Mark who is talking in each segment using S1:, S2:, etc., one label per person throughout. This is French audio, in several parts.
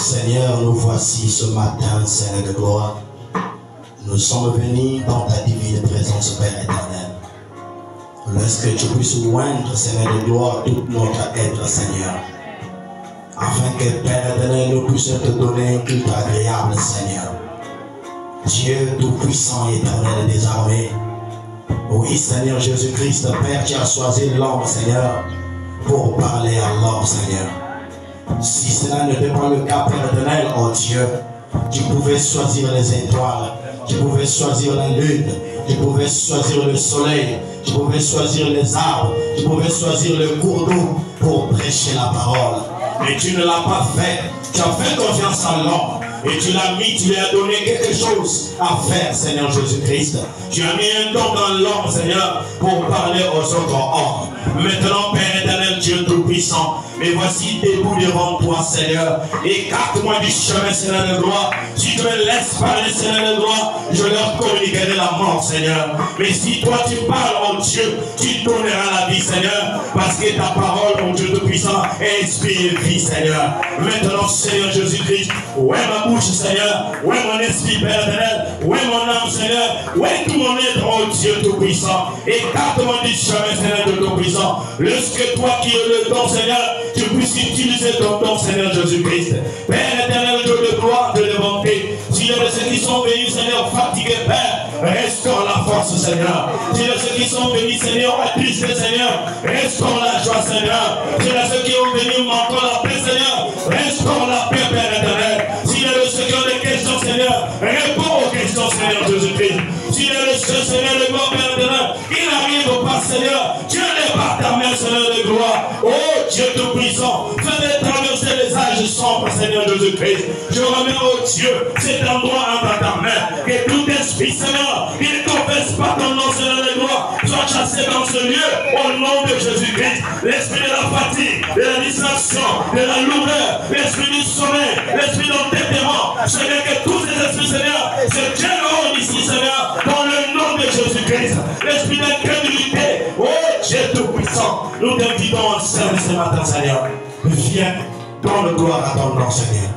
S1: Seigneur, nous voici ce matin, Seigneur de gloire. Nous sommes venus dans ta divine présence, Père éternel. Lorsque tu puisses oindre, Seigneur de gloire, toute notre être, Seigneur. Afin que, Père éternel, nous puissions te donner un culte agréable, Seigneur. Dieu tout-puissant et éternel des armées. Oui, Seigneur Jésus-Christ, Père, tu as choisi l'homme, Seigneur, pour parler à l'homme, Seigneur. Si cela n'était pas le cas, Père éternel, oh Dieu, tu pouvais choisir les étoiles, tu pouvais choisir la lune, tu pouvais choisir le soleil, tu pouvais choisir les arbres, tu pouvais choisir le cours d'eau pour prêcher la parole. Mais tu ne l'as pas fait. Tu as fait confiance à l'homme. Et tu l'as mis, tu lui as donné quelque chose à faire, Seigneur Jésus-Christ. Tu as mis un don dans l'homme, Seigneur, pour parler aux autres hommes. Maintenant, Père éternel, Dieu tout-puissant, mais voici debout devant toi, Seigneur. Écarte-moi du chemin, Seigneur de gloire. Si tu me laisses parler, Seigneur de gloire, je leur communiquerai la mort, Seigneur. Mais si toi tu parles, oh Dieu, tu donneras la vie, Seigneur. Parce que ta parole, mon Dieu tout-puissant, est esprit et vie, Seigneur. Maintenant, Seigneur Jésus-Christ, où est ma bouche, Seigneur? Où est mon esprit, Père éternel? Où est mon âme, Seigneur? Où est tout mon être, oh Dieu tout-puissant? Écarte-moi du chemin, Seigneur de tout-puissant. Lorsque toi qui es le don, Seigneur, tu puisses utiliser ton don, Seigneur Jésus-Christ. Père éternel, Dieu de gloire, de levanter. S'il y a de ceux qui sont venus, Seigneur, fatigués, Père, restaure la force, Seigneur. S'il y a de ceux qui sont venus, Seigneur, attristés, Seigneur, restaure la joie, Seigneur. S'il y a de ceux qui ont venu manquant la paix, Seigneur, restaure la paix, Père éternel. S'il y a de ceux qui ont des questions, Seigneur, réponds aux questions, Seigneur Jésus-Christ. S'il y a de ceux, Seigneur, de gloire, Père éternel, qui n'arrivent pas, Seigneur, Dieu n'est pas ta main, Seigneur de gloire. Oh Dieu tout-puissant, fais traverser les âges sombres, Seigneur Jésus-Christ. Je remets, oh Dieu, cet endroit entre ta main. Que tout esprit, Seigneur, qui ne confesse pas ton nom, Seigneur de gloire, soit chassé dans ce lieu, au nom de Jésus-Christ. L'esprit de la fatigue, de la distraction, de la lourdeur, l'esprit du sommeil, l'esprit d'entêtement, Seigneur, que tous ces esprits, Seigneur, se tiennent ici, Seigneur, dans le nom de Jésus-Christ. L'esprit d'incrédulité, oh Dieu tout-puissant, nous t'invitons en service ce matin, Seigneur. Viens, donne gloire à ton nom, Seigneur.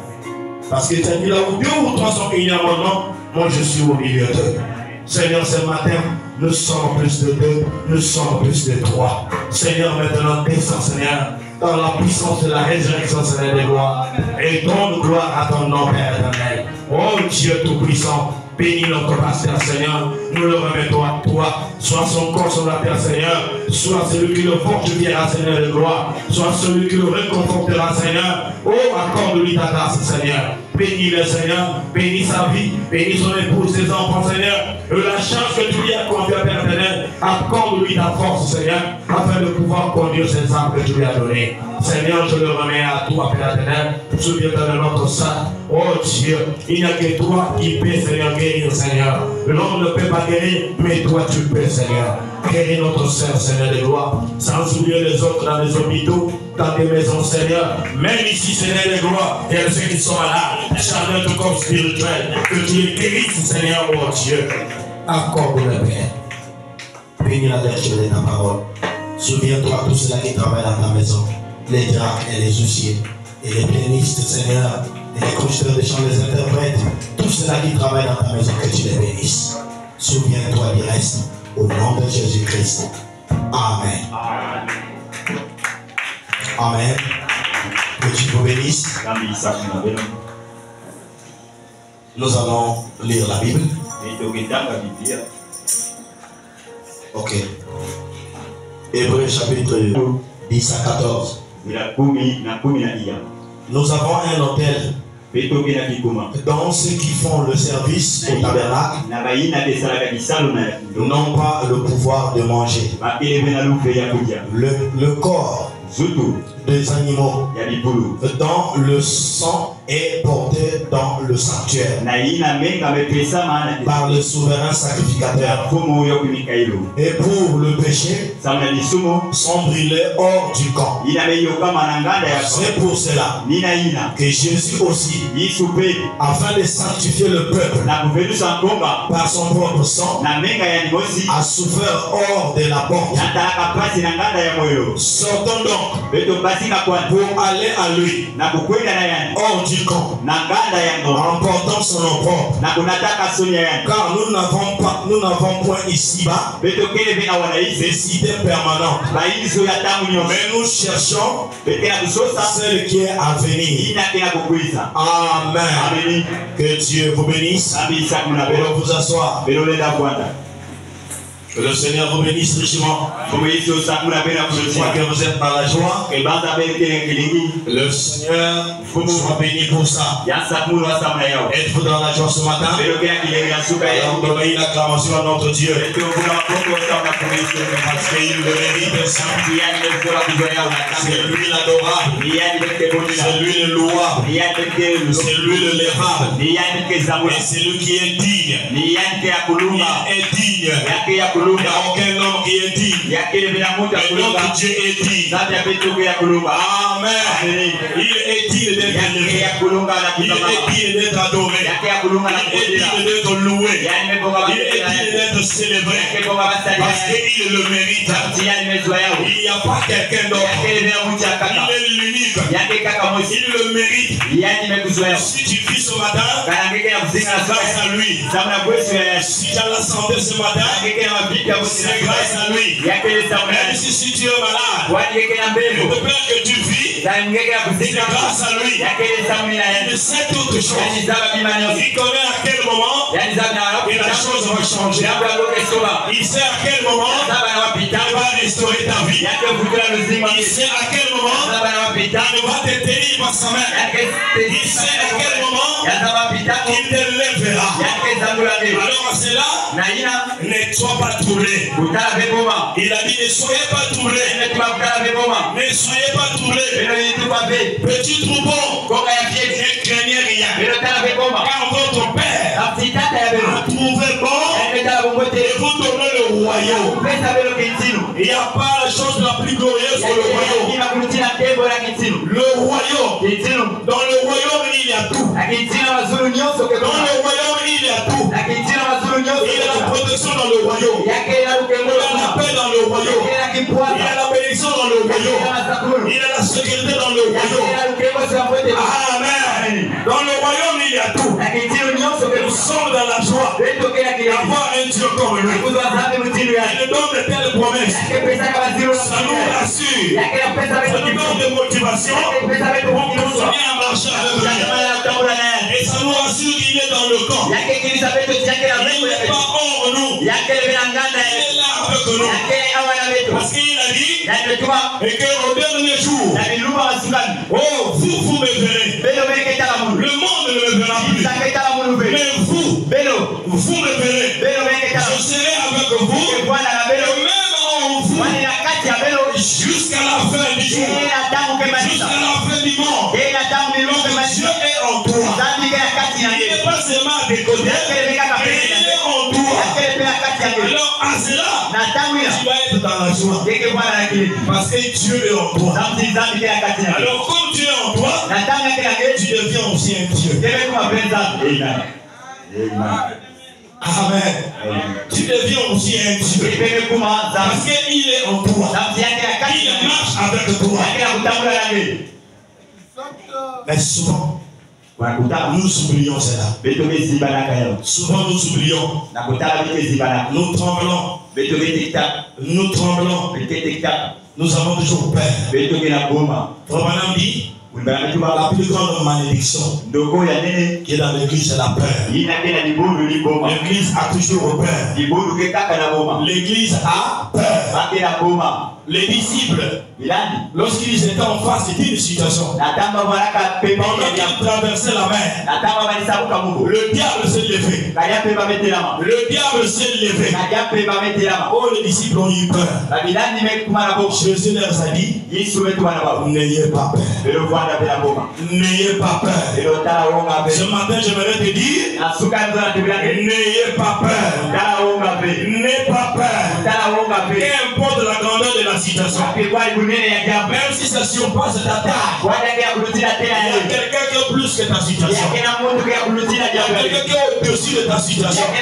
S1: Parce que tu as dit là où 2 ou 3 sont unis à mon nom, moi je suis au milieu d'eux. Seigneur, ce matin, nous sommes plus de 2, nous sommes plus de 3. Seigneur, maintenant, descends, Seigneur, dans la puissance de la résurrection, Seigneur des gloires. Et donne gloire à ton nom, Père éternel. Oh Dieu tout-puissant, bénis notre pasteur, Seigneur. Nous le remettons à toi. Sois son consolateur, Seigneur. Sois celui qui le fortifiera, Seigneur de gloire. Sois celui qui le réconfortera, Seigneur. Oh, accorde-lui ta grâce, Seigneur. Bénis-le, Seigneur. Bénis sa vie. Bénis son épouse, ses enfants, Seigneur. La chance que tu lui as confiée, Père éternel. Accorde-lui ta force, Seigneur, afin de pouvoir conduire ces âmes que tu lui as données. Seigneur, je le remets à toi, Père éternel. Souviens-toi de notre sang. Oh Dieu, il n'y a que toi qui peux, Seigneur, guérir, Seigneur. L'homme ne peut pas guérir, mais toi tu peux, Seigneur. Guéris notre sœur, Seigneur de gloire, sans oublier les autres dans les hôpitaux, dans des maisons, Seigneur. Même ici, Seigneur de gloire, il y a ceux qui sont malades, charnels tout comme spirituels. Que tu les guérisses, Seigneur, oh Dieu. Accorde-le, Père. Bénis la lecture de ta parole. Souviens-toi de tous ceux qui travaillent dans ta maison, les draps et les huissiers, et les pianistes, Seigneur, et les constructeurs de chants, les interprètes, tous ceux qui travaillent dans ta maison, que tu les bénisses. Souviens-toi du reste, au nom de Jésus-Christ. Amen. Amen. Que tu nous bénisses. Nous allons lire la Bible. Ok. Hébreux chapitre 10 à 14. Nous avons un hôtel dans ceux qui font le service au tabernacle n'ont pas le pouvoir de manger. Le corps des animaux dans le sang est porté dans le sanctuaire par le souverain sacrificateur. Et pour le péché, sont brûlés hors du camp. C'est pour cela que Jésus aussi, afin de sanctifier le peuple par son propre sang, a souffert hors de la porte. Sortons donc pour aller à lui hors du camp, emportant son nom propre. Car nous n'avons point ici-bas des cités permanentes, mais nous cherchons celle qui est à venir. Amen. Que Dieu vous bénisse. Allons vous asseoir. Que le Seigneur vous bénisse richement. Je crois que vous êtes dans la joie. Le Seigneur soit béni pour ça. Êtes-vous dans la joie ce matin? Alors donnez une acclamation à notre Dieu. Parce qu'il le mérite. C'est lui l'adorable. C'est lui le louable. C'est lui le lérable. Et c'est lui qui est digne. Il est digne. Il n'y a aucun homme qui est digne. Mais notre Dieu est digne. Amen. Il est digne d'être élevé. Il est digne d'être adoré. Il est digne d'être loué. Il est digne d'être célébré. Parce qu'il le mérite. Il n'y a pas quelqu'un d'autre. Il est l'unique. Il le mérite. Si tu vis ce matin, c'est grâce à lui. Si tu as la santé ce matin, c'est grâce à lui. Même si tu es malade, il te plaît que tu vis, c'est grâce à lui. Il sait toutes choses. Il connaît à quel moment que la chose va changer. Il sait à quel moment il va restaurer ta vie. Il sait à quel moment il va te tenir par sa main. Il sait à quel moment il te lèvera. Alors à cela, ne sois pas troublé. Il a dit ne soyez pas troublé. Ne soyez pas troublé. Petit troupeau, ne craignez rien. Car votre Père a trouvé bon et vous donnez le royaume. Il n'y a pas la chose la plus glorieuse que le royaume. Le royaume. Dans le royaume, il y a tout. Dans le royaume, il y a tout. Il y a la protection dans le royaume. Il y a la paix dans le royaume. Il y a la bénédiction dans le royaume. Il y a la sécurité dans le royaume. Amen. Dans le royaume, il y a tout. Nous sommes dans la joie d'avoir un Dieu comme lui. Il nous donne de telles promesses. Ça nous rassure. Ça nous donne de motivation pour continuer à marcher avec lui. Et ça nous rassure qu'il est dans le camp. Il n'est pas hors nous. Il est là avec nous. Parce qu'il a dit et qu'au dernier jour, oh, vous me verrez. Le monde ne me verra plus. Mais vous me verrez. Je serai avec vous. Et même en vous. Jusqu'à la fin du jour. Jusqu'à la fin du monde. Dieu est en toi. Il n'est pas seulement à tes côtés. Il est en toi. Alors à cela, tu vas être dans la joie. Parce que Dieu est en toi. Alors comme Dieu est en toi, tu deviens aussi un Dieu. Amen. Tu deviens aussi un Dieu. Parce qu'il est en toi. Il marche avec toi. Mais souvent, nous oublions cela. Souvent nous oublions. Nous tremblons. Nous tremblons. Nous avons toujours peur. Frère dit, la plus grande malédiction qui est dans l'église, c'est la peur. L'église a toujours peur. L'église a peur. Les disciples, lorsqu'ils étaient en face d'une situation, pendant qu'ils traversaient la mer, le diable s'est levé. Le diable s'est levé. Oh, les disciples ont eu peur. Jésus leur a dit, n'ayez pas peur. N'ayez pas peur. Ce matin, j'aimerais te dire, n'ayez pas peur. N'ayez pas peur. Qu'importe la grandeur de la situation, même si ça surpasse ta taille, il y a quelqu'un qui est plus que ta situation. Il y a quelqu'un qui est au-dessus de ta situation. Il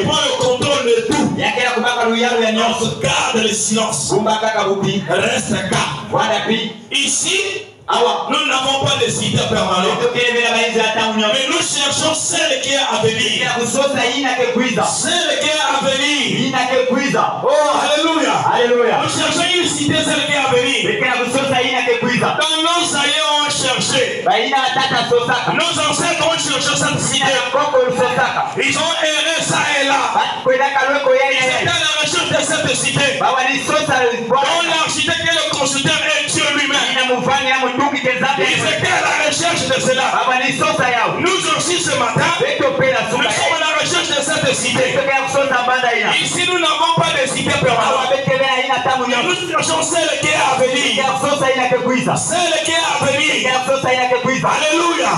S1: prend le contrôle de tout. Garde le silence. Reste calme. Ici, nous n'avons pas de cité permanente. Mais nous cherchons celle qui est à venir. Celle qui est à venir. Oh, alléluia. Nous cherchons une cité, celle qui est à venir. Donc nos aïeux ont cherché. Nos ancêtres ont cherché cette cité. Ils ont erré ça et là. Ils étaient à la recherche de cette cité. Donc l'architecte et le constructeur est Dieu lui-même. Ils étaient à la recherche de cela. Nous aussi ce matin, nous sommes à la recherche de cette cité. Ici nous n'avons pas de cité permanente. Nous cherchons celle qui est à venir. Celle qui est à venir. Alléluia.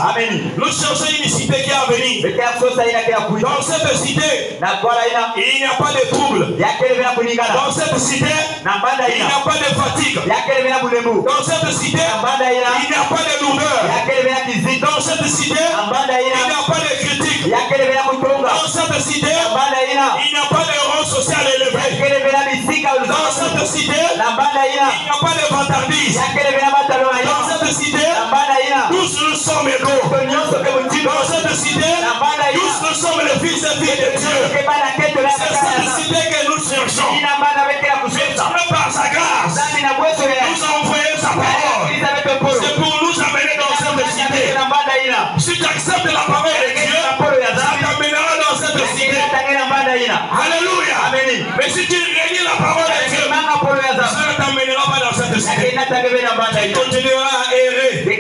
S1: Nous cherchons une cité qui est à venir. Dans cette cité, il n'y a pas de trouble. Dans cette cité, il n'y a pas de fatigue. Dans cette cité, il n'y a pas de douleur. Dans cette cité, il n'y a pas de critique. Dans cette cité, il n'y a pas de rang social élevé. Dans cette cité, il n'y a pas de vantardise. Dans cette cité, tous nous sommes égaux. Dans cette cité, tous nous sommes les fils et filles de Dieu. C'est cette cité que nous cherchons. Et par sa grâce, nous a envoyé sa parole. C'est pour nous amener dans cette cité. Si tu acceptes la parole de Dieu, ça t'amènera dans cette cité. Alléluia. Mais si tu renies la parole de Dieu, ça ne t'amènera pas dans cette cité. Tu continueras à errer. Tu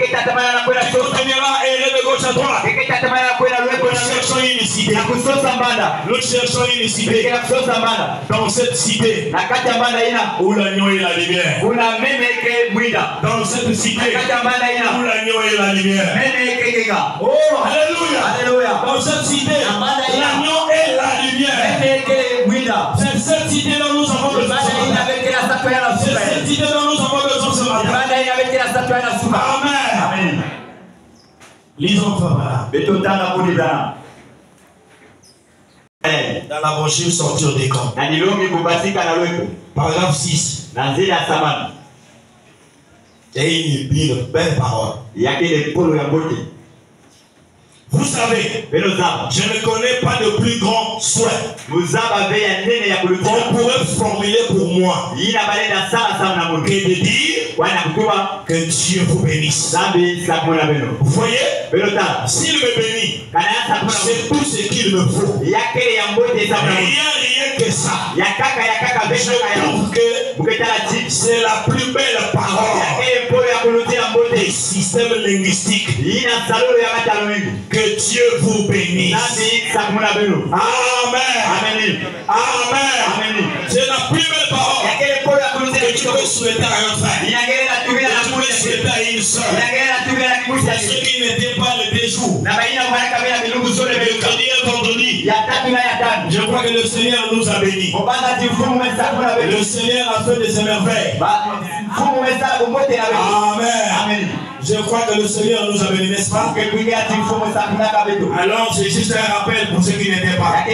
S1: continueras à errer de gauche à droite. Nous cherchons une cité. Nous cherchons une cité. Dans cette cité où l'agneau et la lumière. Dans cette cité où l'agneau et la lumière. Oh, alléluia. Dans cette cité, l'agneau et la lumière. C'est cette cité dont nous avons besoin. C'est cette cité dont nous avons besoin ce matin. Amen. Lisons Fabra. Dans la brochure Sortir des camps. Paragraphe 6. Et une belle parole. Vous savez, je ne connais pas de plus grand souhait qu'on pourrait formuler pour moi que de dire que Dieu vous bénisse. Vous voyez, s'il me bénit, c'est tout ce qu'il me faut. Rien que ça. Je trouve que c'est la plus belle parole des systèmes linguistiques. Que Dieu vous bénisse. Amen. Amen. C'est la plus belle parole que tu peux souhaiter à un frère. Que tu peux souhaiter à une soeur. Ceux qui n'étaient pas le déjou. Le jeudi et vendredi. Je crois que le Seigneur nous a bénis. Le Seigneur a fait des merveilles. Amen. Je crois que le Seigneur nous a bénis, n'est-ce pas? Alors, c'est juste un rappel pour ceux qui n'étaient pas.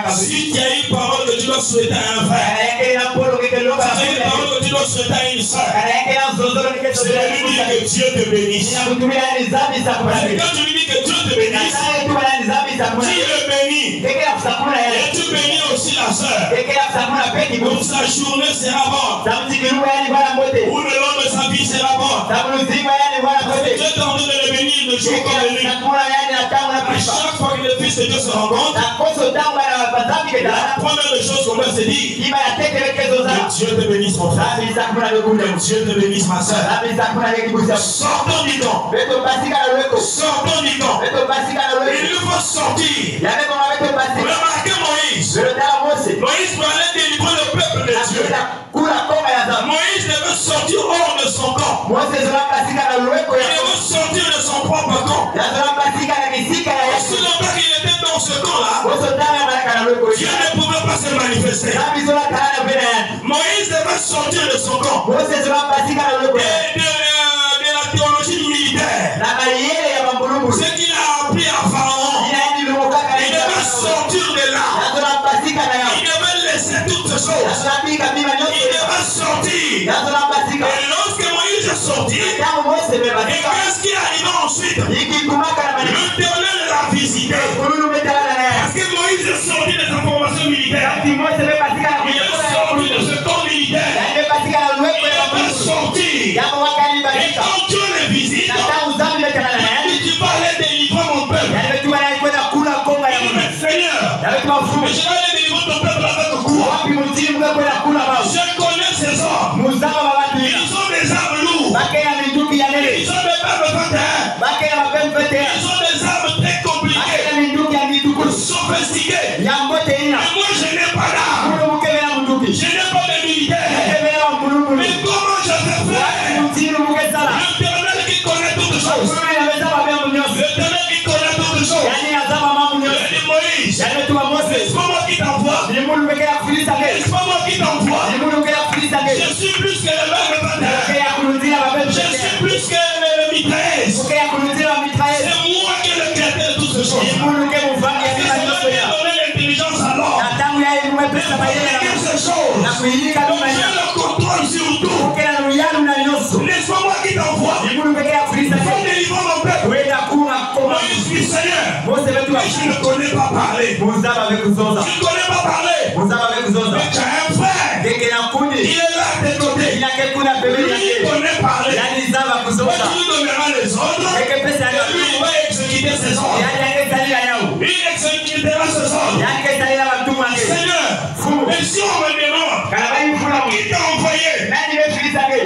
S1: Si tu as une parole que tu dois souhaiter à un frère, si tu as une parole que tu dois souhaiter à une soeur, c'est de lui dire que Dieu te bénisse. Quand tu lui dis que Dieu te bénisse, tu le bénis. Et tu bénis aussi la soeur. Donc sa journée sera bonne. Ou le long de sa vie sera bonne. Dieu t'a envie de le bénir le jour comme le nuit. À chaque fois que le Fils de Dieu se rencontre, la première des choses qu'on doit se dire, que Dieu te bénisse mon frère. Que Dieu te bénisse ma soeur. Sortons du camp. Sortons du camp. Il nous faut sortir. Remarquez Moïse. Moïse parlait de délivrer le peuple de Dieu. Moïse devait sortir hors de son camp. Il devait sortir de son propre camp. Aussi longtemps qu'il était dans ce camp-là, Dieu ne pouvait pas se manifester. Moïse devait sortir de son camp. Et de la théologie militaire. Ce qu'il a appris à Pharaon. Il devait sortir de là. va sortir. Et lorsque Moïse est sorti, et qu'est-ce qui est arrivé ensuite? L'Éternel l'a visité. Parce que Moïse est sorti des informations militaires. Il est sorti de ce corps militaire. Il va sortir. Et quand Dieu le visite, tu vas aller délivrer mon peuple. Seigneur, mais je vais aller délivrer ton peuple avec quoi? Je connais ces hommes. Ils ont des armes lourdes. Ils ont des armes 21. Ils ont des armes très compliquées, sophistiquées. Mais moi je n'ai pas d'armes. Je n'ai pas de militaire. Mais comment je vais faire? L'Éternel qui connaît toutes choses. L'Éternel qui connaît toutes choses. Il dit Moïse, c'est pas moi qui t'envoie. C'est pas moi qui t'envoie. Je suis plus que le même. Je suis plus que le mitrailleuse. C'est moi qui ai le créateur de toutes ces choses. C'est moi qui ai donné l'intelligence à l'homme. Ces choses. J'ai le contrôle sur tout. N'est-ce pas moi qui t'envoie? Il faut délivrer mon peuple. Je suis Seigneur. Mais je ne connais pas parler. Je ne connais pas parler. Mais tu as un frère. Il est là à tes côtés. Lui, il connaît parler. Mais tu lui donneras les ordres. Et lui, il va exécuter ses ordres. Il exécutera ses ordres. Seigneur, mais si on me demande qui t'a envoyé,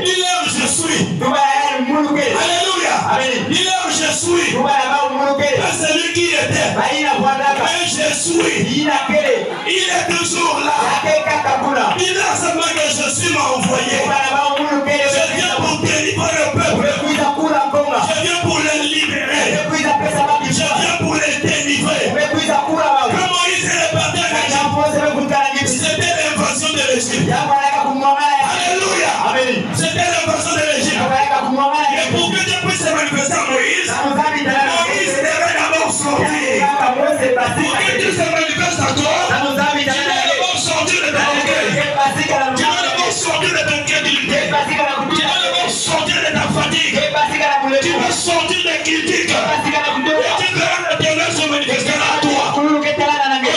S1: dis-leur je suis. Alléluia. Dis-leur je suis. C'est lui qui était. Mais je suis. Il est toujours là. Dis-leur seulement que je suis m'a envoyé. Je viens pour délivrer le peuple. Je viens pour les libérer. Je viens pour les délivrer. Que Moïse est parti à l'Égypte. C'était l'invasion de l'Égypte. Alléluia. C'était l'invasion de l'Égypte. Et pour que Dieu puisse se manifester à Moïse, Moïse devait d'abord sortir. Pour que Dieu se manifeste à toi, tu dois d'abord sortir de ton orgueil. Tu dois d'abord sortir de ton crédulité. Tu dois d'abord sortir de ta fatigue. Tu dois sortir des critiques. Et tu verras l'Éternel se manifester à toi.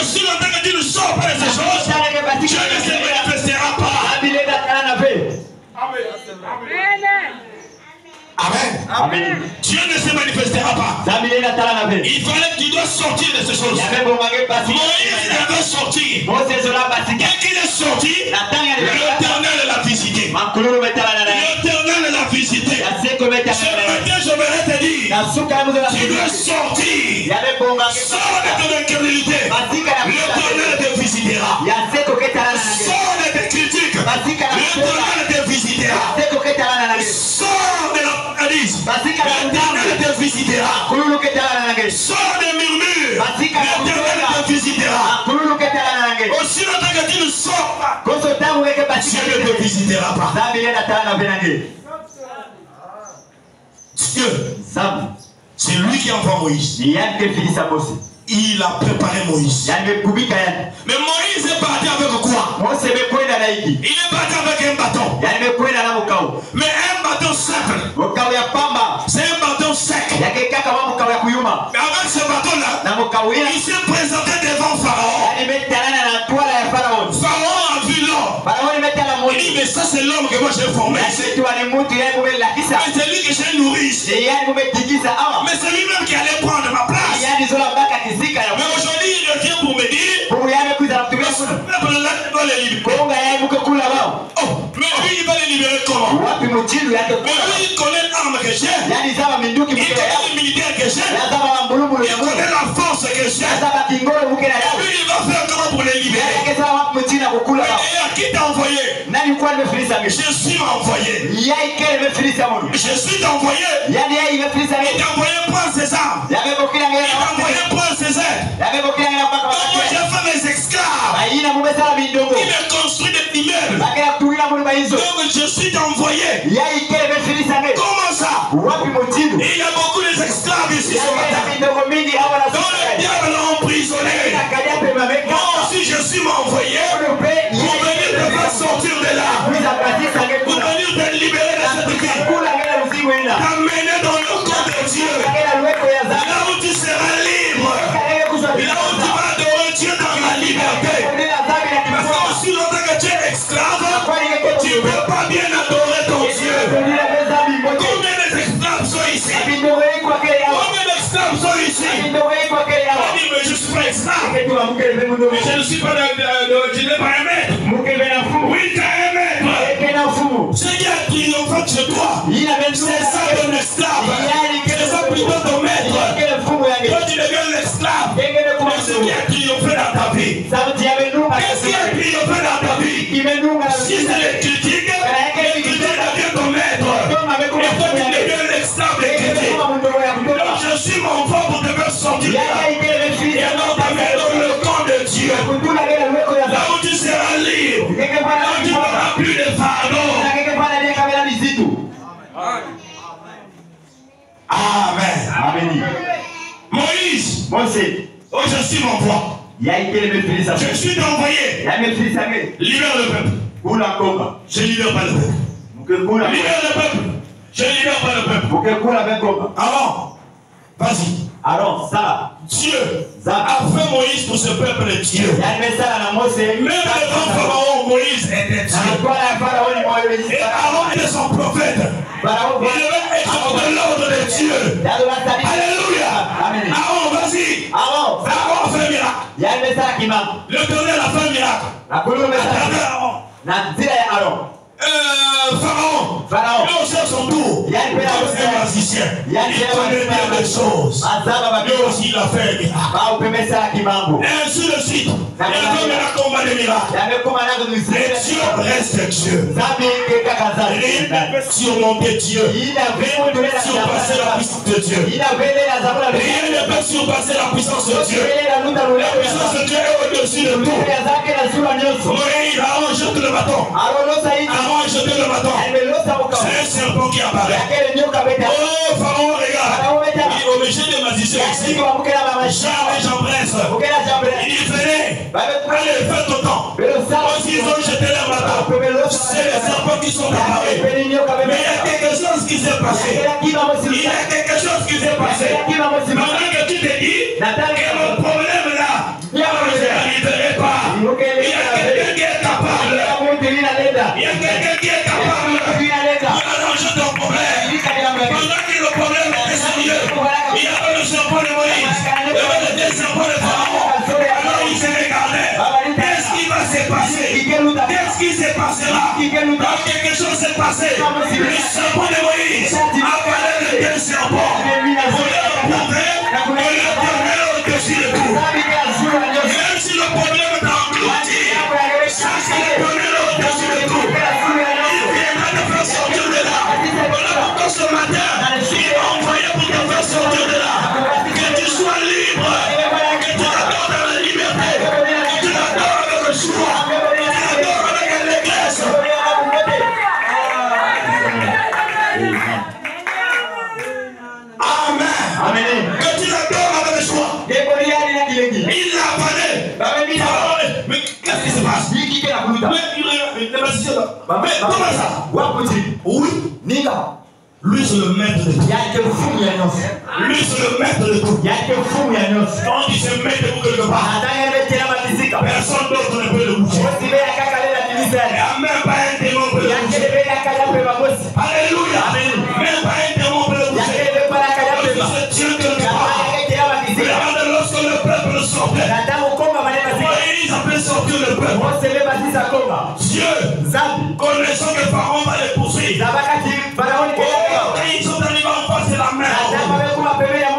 S1: Aussi longtemps que tu ne sors pas de ces choses, Dieu ne se manifestera pas. Amen. Dieu ne se manifestera pas. Il fallait que tu dois sortir de ces choses. Moïse devait sortir. Dès qu'il est sorti, l'Éternel l'a visité. L'Éternel l'a visité. Ce matin, je voudrais te dire, tu dois sortir. Sors de ton incrédulité. L'Éternel te visitera. Sors de tes critiques. L'Éternel te visitera. Sors de la paralyse. L'Éternel te visitera. Sors des murmures. L'Éternel te visitera. Aussi longtemps que tu ne sors pas, Dieu ne te visitera pas. Dieu, c'est lui qui envoie Moïse. Il a préparé Moïse. Mais Moïse est parti avec quoi? Il est parti avec un bâton. Mais un bâton simple. C'est un bâton sec. Mais avec ce bâton-là, il s'est présenté devant Pharaon. Pharaon a vu l'homme. Il dit, mais ça c'est l'homme que moi j'ai formé. Mais c'est lui que j'ai nourri. Mais c'est lui-même qui allait prendre ma place. Mais aujourd'hui il revient pour me dire, peuple-là doit les libérer. Oh, mais lui il va les libérer comment? Mais lui il connaît l'arme que j'ai. Il connaît le militaire que j'ai. Il connaît la force que j'ai. Et lui il va faire comment pour les libérer? Et à qui t'a envoyé? Jésus m'a envoyé. Jésus t'a envoyé. Il t'a envoyé prendre ses armes. Il t'a envoyé prendre ses aides. Moi j'ai fait mes esclaves. Il me construit des immeubles. Donc Jésus t'a envoyé. Comment ça? Il y a beaucoup d'esclaves ici ce matin. Donc le diable l'a emprisonné. Moi aussi Jésus m'a envoyé pour venir te faire sortir Dieu. Là où tu seras libre. Là où tu vas adorer Dieu dans la liberté. Parce que aussi longtemps que tu es esclave, tu ne peux pas bien adorer ton Dieu. Combien d'esclaves sont ici? Combien d'esclaves sont ici? On dit, mais je ne suis pas esclave. Mais je ne suis pas je n'ai pas un maître. Oui, tu as un maître. Ce qui a triomphé chez toi, c'est ça ton esclave. C'est ça plutôt ton maître. Toi, tu deviens l'esclave. Mais ce qui a triomphé dans ta vie, qu'est-ce qui a triomphé dans ta vie? Si c'est les critiques devient ton maître. Et toi, tu deviens l'esclave des critiques. Donc, je suis mon enfant pour te faire sortir de là. Et alors, ta main dans le camp de Dieu. Là où tu seras libre. Là où tu n'auras plus de fardeau. Amen. Moïse. Oh, je suis mon roi. Je suis envoyé. Libère le peuple. Je libère pas le peuple. Libère le peuple. Je libère pas le peuple. Alors, vas-y.
S2: Alors ça,
S1: Dieu a fait Moïse pour ce peuple de Dieu. Même le grand pharaon, Moïse était Dieu. Et Aaron était son prophète. Il devait être de l'ordre de Dieu. Alléluia. Aaron, vas-y. Aaron a fait miracle. L'Éternel a fait miracle. Aaron. Pharaon, lui aussi à son tour, il est un magicien, il connaît bien les choses. Lui aussi il a fait un miracle. Et ainsi de suite, il y a un combat de miracles. Mais Dieu reste Dieu. Rien ne peut surmonter Dieu. Rien ne peut surpasser la puissance de Dieu. Rien ne peut surpasser la puissance de Dieu. La puissance de Dieu est au-dessus de tout. Moïse, Aaron jette le bâton. Aaron jette le bâton. C'est un serpent qui apparaît. Oh, Pharaon, regarde. Il est obligé de magiciens ici. Jamais j'embrasse. Il dit, venez. Allez, faites autant. Aussi, ils ont jeté leur bâton. C'est les serpents qui sont apparus. Mais il y a quelque chose qui s'est passé. Il y a quelque chose qui s'est passé. Maintenant que tu te dis que mon problème là, je n'arriverai pas. Il y a quelqu'un qui est capable. Il y a quelqu'un qui est capable d'arranger ton problème. Pendant que le problème est sérieux, il y avait le serpent de Moïse, il y avait le serpent de Pharaon. Alors il s'est regardé. Qu'est-ce qui va se passer? Qu'est-ce qui s'est passé là? Donc quelque chose s'est passé. Le serpent de Moïse a parlé de quel serpent? Pour leur prouver que l'Éternel est au-dessus de tout. Même si le problème est englouti, ça c'est l'Éternel est au-dessus de tout. Il viendra te faire sortir de là. Voilà pourquoi ce matin, il m'a envoyé pour te faire sortir de là. Que tu sois libre, que tu l'adores dans la liberté, que tu l'adores avec le choix, que tu l'adores avec l'église. Amen. Que tu l'adores avec le choix. Il l'a parlé. Mais qu'est-ce qui se passe? Mais comment ça? Oui. Lui c'est le maître de tout. Lui c'est le maître de tout. Quand il se met debout quelque part, personne d'autre ne peut le bouger. Et même pas un démon peut le bouger. Alléluia. Même pas un démon peut le bouger. C'est Dieu que nous parlons. Regardez lorsque le peuple sortait. Moïse a fait sortir le peuple. Dieu, connaissant que Pharaon va les poursuivre. Quand ils sont arrivés en face de la mer, il y avait un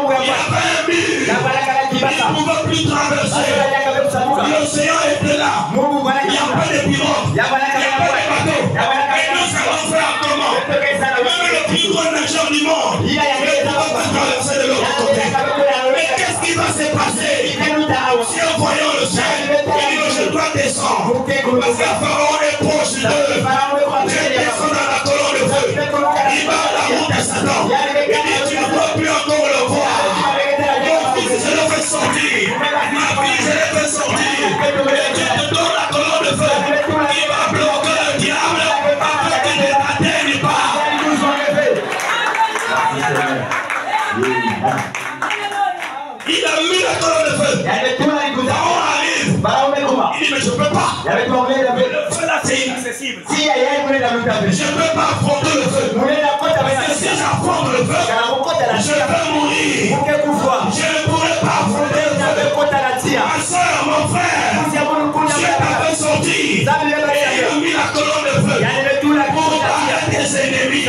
S1: mur. Ils ne pouvaient plus traverser. L'océan était là. Il n'y a pas de pirogue. Il n'y a pas de bateau. Et nous allons faire comment? Même le plus grand nageur du monde ne pourra pas traverser de l'autre côté. Mais qu'est-ce qui va se passer? Si en voyant le ciel, il dit je dois descendre. Parce que Pharaon est proche d'eux. Je descends dans la colonne de feu. Il va à la route de Satan. Il dit tu ne dois plus encore le voir. Mon fils, je le fais sortir. Ma fille, je le fais sortir. Et Dieu te donne la colonne de feu. Il va bloquer le diable afin qu'il ne t'atteigne pas. Il a mis la colonne de feu. Pharaon arrive. Il dit mais je ne peux pas. Le feu là c'est inaccessible. Je ne peux pas affronter le feu. Parce que si j'affronte le feu, je vais mourir. Je ne pourrai pas affronter le feu. Ma soeur, mon frère, Dieu t'avait sorti. Il a mis la colonne de feu pour battre tes ennemis.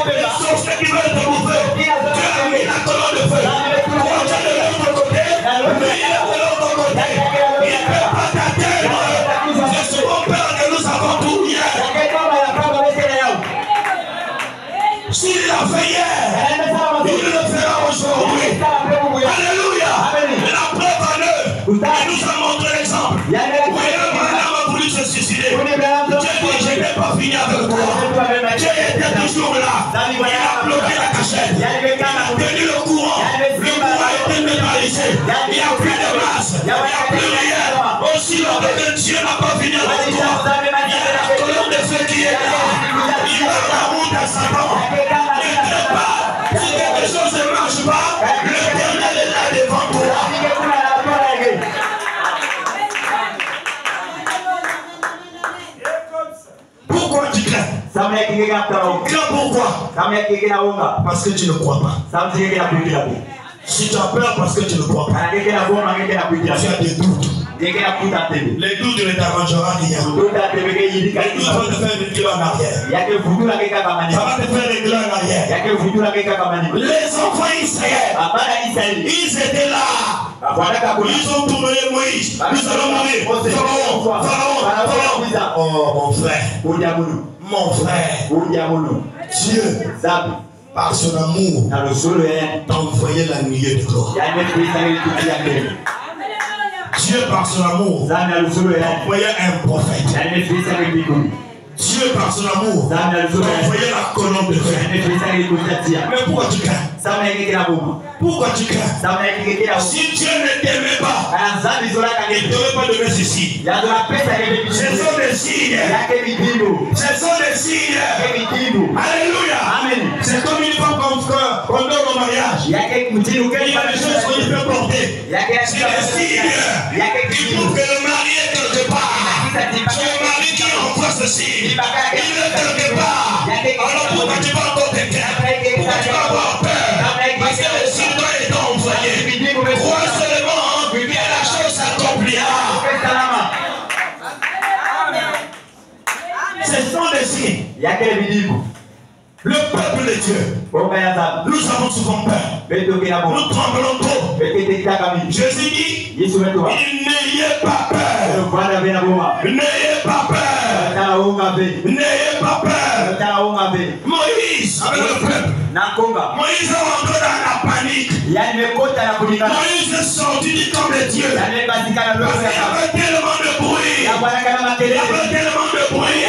S1: Les sources qui veulent te bouffer. Dieu a mis la colonne de feu. Quand tu es de l'autre côté, lui il est de l'autre côté. Il ne peut pas t'atteindre. C'est ce mon Père que nous avons tout hier. S'il l'a fait hier, il le fera aujourd'hui. Alléluia. La preuve en eux, il nous a montré l'exemple. Voyez, madame a voulu se suicider. Dieu dit, je n'ai pas fini avec toi. Dieu était toujours là. Il a bloqué la cachette. Il a tenu le courant. Le courant était neutralisé. Il n'y a plus de masse. Il n'y a plus rien. Aussi longtemps que Dieu n'a pas fini avec toi. Il y a la colonne de feu qui est là. Il a la route à Satan. Si quelque chose ne marche pas, l'Éternel est là devant toi. Pourquoi tu crains? Crains pourquoi? Parce que tu ne crois pas. Si tu as peur parce que tu ne crois pas, tu as des doutes. Les doutes ne t'arrangeront rien. Les doutes vont te faire reculer en arrière. Ça va te faire reculer en arrière. Les enfants d'Israël, ils étaient là. Ils ont tourné Moïse. Nous allons mourir. Pharaon. Oh mon frère. Mon frère. Dieu, par son amour, t'a envoyé la nuée de gloire. Dieu, par son amour, t'a envoyé un prophète. Dieu, par son amour, t'a envoyé la colonne de feu. Mais pourquoi tu crains? Pourquoi tu crains? Si Dieu ne t'aimait pas, il ne t'aurait pas donné ceci. Ce sont des signes. Ce sont des signes. Alléluia. Amen. C'est comme une femme qu'on donne au mariage. Il y a des choses qu'on peut porter. C'est des signes qui prouvent que le mari est quelque part. C'est le mari qui envoie ceci. Il est quelque part. Alors pourquoi tu vas encore te craindre? Pourquoi tu vas avoir peur? Parce que le Seigneur est envoyé. Crois seulement que la chose s'accomplira. Ce sont des signes. Le peuple de Dieu, nous avons souvent peur. Nous tremblons trop. Jésus dit, n'ayez pas peur. N'ayez pas peur. N'ayez pas peur. Moïse, avec le peuple. Moïse est rentré dans la panique. Moïse est sorti du camp de Dieu. Parce qu'il y avait tellement de bruit. Il y avait tellement de bruit.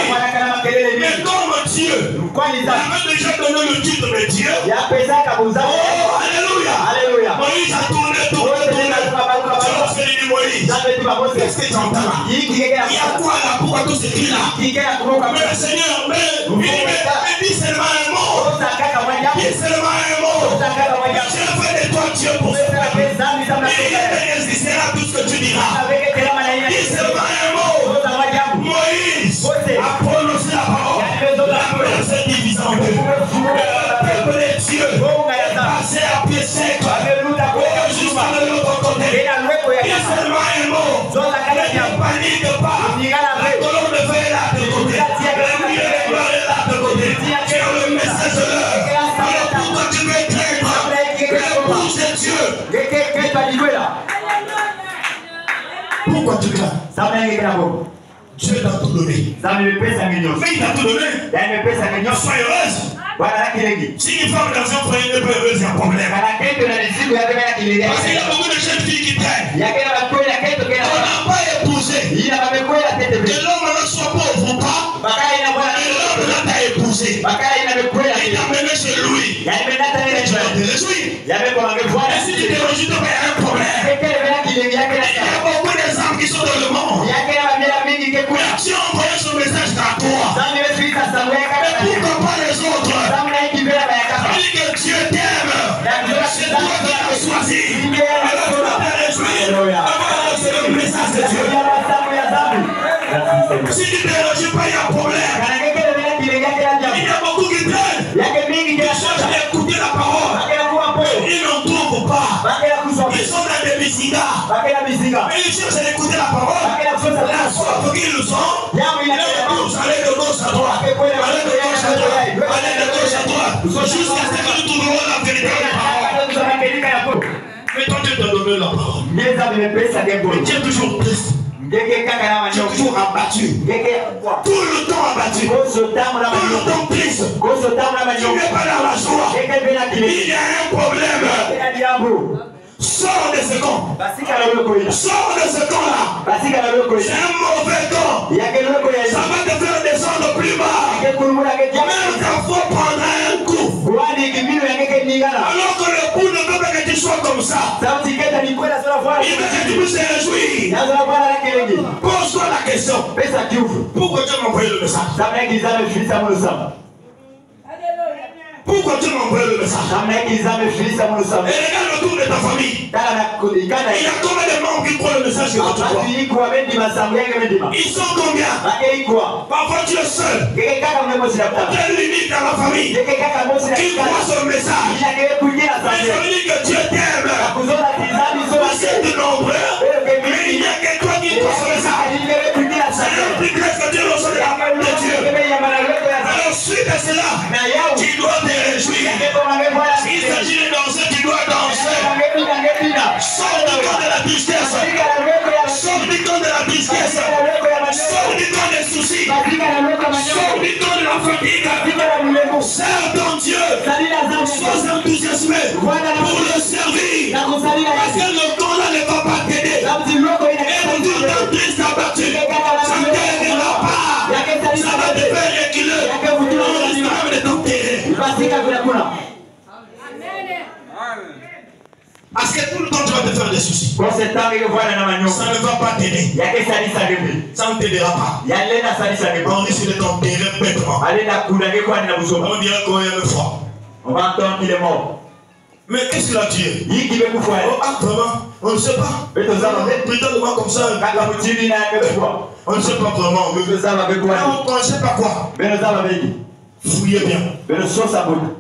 S1: Mais comme Dieu, il avait déjà donné le titre de Dieu. Oh, alléluia. Moïse a tourné. Moïse, qu'est-ce que tu entends là? Il y a quoi là? Pourquoi tout ce cri là? Mais le Seigneur, mais dis seulement un mot. Dis seulement un mot. Je fais de toi Dieu pour ce peuple. Il existera tout ce que tu diras. Dis seulement un mot. Moïse a prononcé la parole. La mer s'est divisée en deux. Le peuple de Dieu passé à pied sec. Jusqu'à de l'autre côté. Dis seulement un mot. Ne panique pas. La colonne de feu est là de côté. La nuée de gloire est là de côté. Tu as le message de l'heure. Alors pourquoi tu veux craindre? Le bouche de Dieu. Pourquoi tu crains? Dieu t'a tout donné. Mais il t'a tout donné. Sois heureuse. Si une femme dans un foyer n'est pas heureuse, il y a un problème. Parce qu'il y a beaucoup de jeunes filles qui traînent. On n'a pas épousé. Que l'homme ne soit pauvre ou pas. Et l'homme là t'a épousé. Il t'a mené chez lui. Et tu vas te réjouir. Et si tu te réjouis, il y a un problème. Il y a beaucoup d'exemples qui sont dans le monde. Si on envoie son message à toi, mais pourquoi pas les autres? Ça veut dire que qui ne réagit pas, il y a problème. Il y a beaucoup qui traînent. Ils cherchent à écouter la parole. Ils n'en trouvent pas. Ils sont dans des misigas. Mais ils cherchent à écouter la parole. La soif qu'ils ont, vous allez de gauche à droite. Allez de gauche à droite. Allez de gauche à droite. Jusqu'à ce que nous trouverons la véritable parole. Mais toi, tu te donnes la parole. Mais tu es toujours triste. Tu es toujours abattu. Tout le temps abattu. Tout le temps triste. Tu n'es pas dans la joie. Il y a un problème. Sors de ce camp. Sors de ce camp-là. C'est un mauvais camp. Ça va te faire descendre plus bas. Même ta foi prendra un coup. Alors que le coup ne veut pas que tu sois comme ça. Il veut que tu puisses te réjouir. Pose-toi la question. Pourquoi tu m'as envoyé le message? Pourquoi tu m'as envoyé le message? Et regarde autour de ta famille. Il y a combien de membres qui croient le message que tu crois? Ils sont combien? Parfois tu es seul. Tu es l'unique dans la famille qui croit ce message. Mais ça veut dire que Dieu t'aime. Vous êtes nombreux, mais il n'y a que toi qui crois ce message. C'est le privilège que Dieu reçoit de la main de Dieu. Alors suite à cela, tu dois te réjouir. S'il s'agit de danser, tu dois danser. Sors du camp de la tristesse. Sors du camp de la tristesse. Sors du camp des soucis. Sors du camp de la fatigue. Sers ton Dieu. Sois enthousiasmé pour le servir. Parce que le camp là ne va pas t'aider. Et tout le temps triste abattu, ça ne t'aidera pas. Ça va te faire reculer. On risque même de t'enterrer. Parce que tout le temps tu vas te faire des soucis. Ça ne va pas t'aider. Ça ne t'aidera pas. On risque de t'enterrer bêtement. On dirait qu'on est le froid.
S2: On va entendre qu'il est mort.
S1: Mais qu'est-ce qu'il a tué? Ah, vraiment? On ne sait pas. Plutôt de moi comme ça. On ne sait pas vraiment. On ne sait pas quoi. Fouillez bien.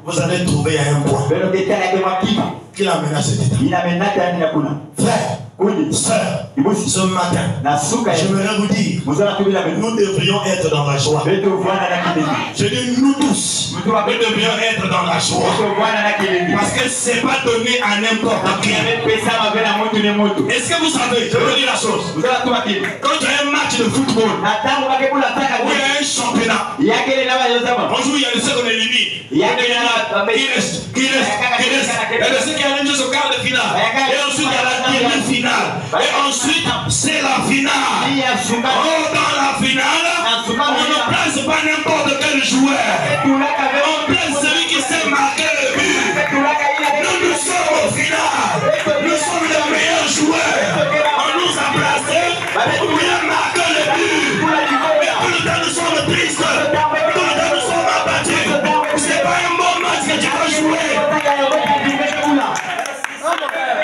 S1: Vous allez trouver un point qui l'amène à cet état. Frère, sœur, ce matin, j'aimerais vous dire, nous devrions être dans la joie. Je dis nous tous, nous devrions être dans la joie. Parce que ce n'est pas donné à n'importe qui. Est-ce que vous savez, je veux dire la chose, quand il y a un match de football, où il y a un championnat, on joue, il y a le second élimine. Qui reste. Et le second qui a même jusqu'au quart de finale. Et ensuite, il y a la demi-finale. Et ensuite, c'est la finale. Oh, dans la finale, on ne place pas n'importe quel joueur. On place celui qui sait marquer le but. Nous sommes au final. Nous sommes les meilleurs joueurs. On nous a placés pour bien marquer le but. Mais tout le temps, nous sommes tristes. Tout le temps, nous sommes abattus. Ce n'est pas un bon match que tu vas jouer.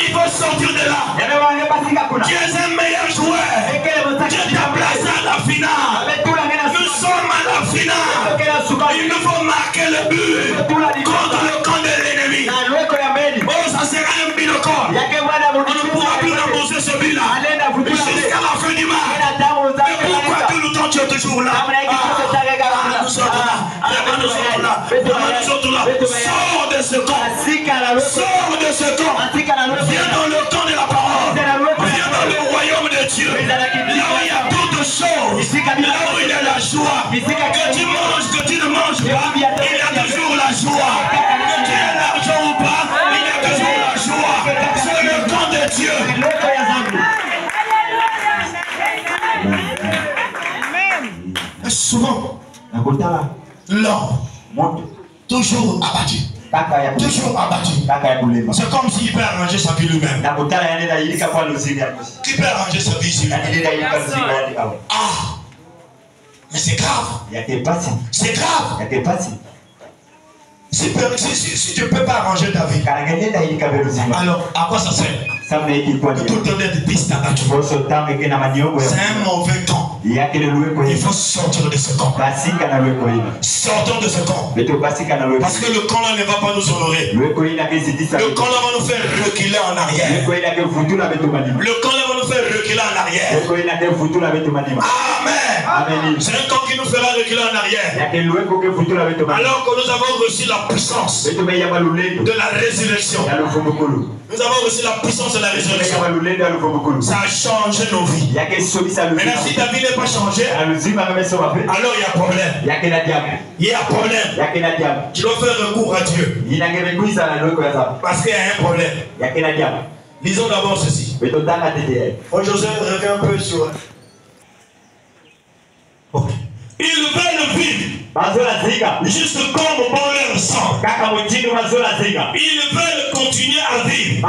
S1: Il faut sortir de là. Tu es un meilleur joueur. Dieu t'a placé à la finale. Nous sommes à la finale. Il nous faut marquer le but contre le camp de l'ennemi. Oh, ça sera un but de corps. On ne pourra plus rembourser ce but-là jusqu'à la fin du match. Mais pourquoi tout le temps tu es toujours là? Nous sommes là. Nous sommes là. Sors de ce camp. Sors de ce camp. Viens dans le camp de la parole. Viens dans le royaume de Dieu. Là où il y a toutes choses. Là où il y a la joie. Que tu manges, que tu ne manges pas, il y a toujours la joie. Que tu aies l'argent ou pas, il y a toujours la joie. C'est le camp de Dieu. Et souvent, l'homme toujours abattu. Toujours abattu. C'est comme s'il peut arranger sa vie lui-même. Qui peut arranger sa vie lui-même? Ah, mais c'est grave. C'est grave. Si tu ne peux pas arranger ta vie, alors à quoi ça sert? Tout le temps d'être triste abattu. C'est un mauvais temps. Il faut sortir de ce camp. Sortons de ce camp. Parce que le camp là ne va pas nous honorer. Le camp là va nous faire reculer en arrière. Le camp là va nous faire reculer en arrière. Amen. C'est un camp qui nous fera reculer en arrière. Alors que nous avons reçu la puissance de la résurrection. Nous avons reçu la puissance de la résurrection. Ça a changé nos vies. Maintenant, si ta vie n'est pas changée, alors il y a problème. Il y a problème. Tu dois faire recours à Dieu. Parce qu'il y a un problème. Lisons d'abord ceci. José revient un peu sur. Okay. Ils veulent vivre juste comme bon leur sang. Ils veulent continuer à vivre.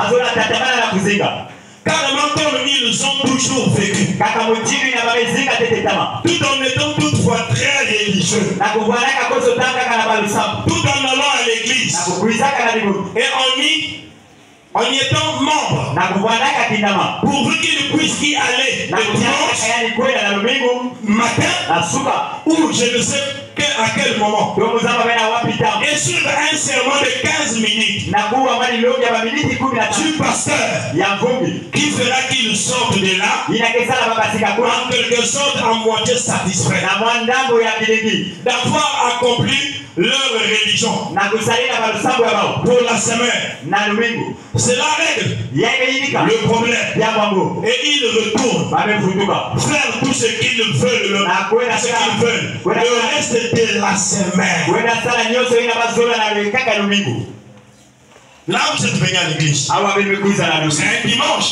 S1: Carrément comme ils ont toujours vécu. Tout en étant toutefois très religieux. Tout en allant à l'église. Et en y étant membre, pourvu qu'il puisse y aller le dimanche matin, ou je ne sais à quel moment, et suivre un serment de 15 minutes du pasteur qui fera qu'il sorte de là en quelque sorte à moitié satisfait d'avoir accompli leur religion pour la semaine. C'est la règle, le problème. Et ils retournent faire tout ce qu'ils veulent, le reste de la semaine. Là vous êtes venu à l'église, c'est un dimanche,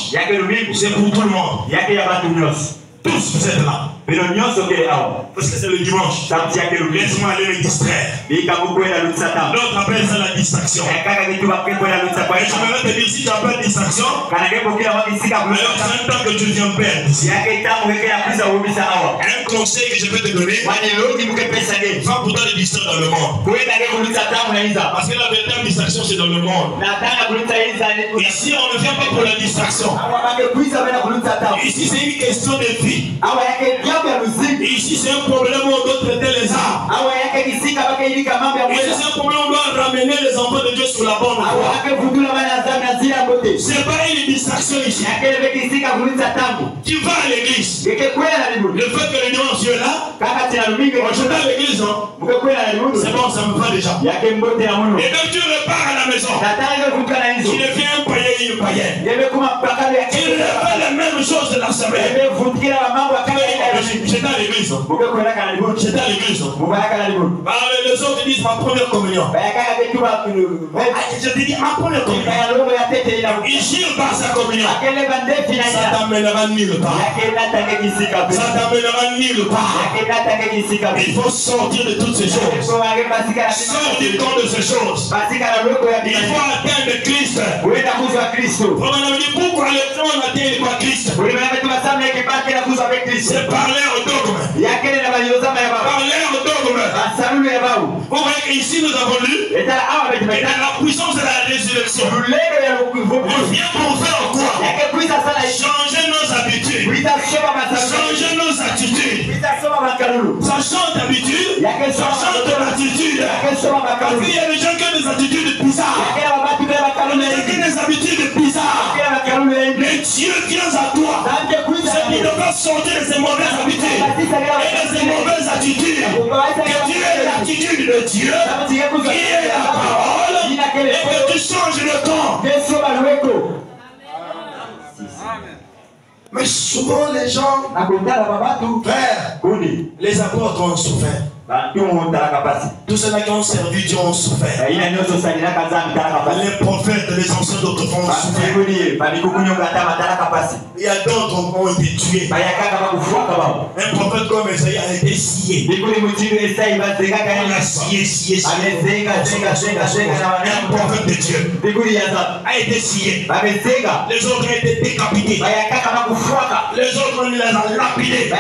S1: c'est pour tout le monde. Tous vous êtes là. Parce que c'est le dimanche. Laisse-moi aller me distraire. L'autre appelle ça la distraction. Et je vais te dire, si tu n'as pas de distraction, alors c'est un temps que tu viens perdre ici. Un conseil que je peux te donner, va pourtant te distraire dans le monde. Parce que la véritable distraction c'est dans le monde. Ici on ne vient pas pour la distraction. Ici c'est une question de vie. Ici c'est un problème où on doit traiter les arts. Ici c'est un problème où on doit ramener les enfants de Dieu sur la bonne voie. C'est pas une distraction ici. Tu vas à l'église. Le fait que le dimanche tu es là, je vais à l'église, c'est bon, ça me va déjà. Et donc tu repars à la maison. Tu deviens un païen et une païenne. Tu refais les mêmes choses de la semaine. J'étais à l'église. J'étais à l'église. Les autres disent ma première communion. Je te dis ma première communion. Il gire par sa communion. Ça t'amènera nulle part. Ça t'amènera nulle part. Il faut sortir de toutes ces choses. Sors du camp de ces choses. Il faut atteindre Christ. Pourquoi on n'atteint pas Christ? C'est parler au dogme. Parler au dogme. Vous voyez qu'ici nous avons lu, et dans la puissance de la résurrection, on vient pour faire quoi? Changer nos habitudes. Changer nos attitudes. Ça change d'habitude, ça change de l'attitude. Parce qu'il y a des gens qui ont des attitudes bizarres. Des habitudes bizarres. Mais Dieu vient à toi. C'est qu'il doit sortir de ces mauvaises habitudes et de ces mauvaises attitudes. Que tu aies l'attitude de Dieu, qui est la parole, et que tu changes le temps. Mais souvent les gens, frère, les apôtres ont souffert. Tous ceux-là qui ont servi Dieu ont souffert. Les prophètes, les anciens d'autrefois ont souffert. Il y a d'autres qui ont été tués. Un prophète comme Esaïe a été scié. On a scié. Un prophète de Dieu a été scié. Les autres ont été décapités. Les autres on les a lapidés.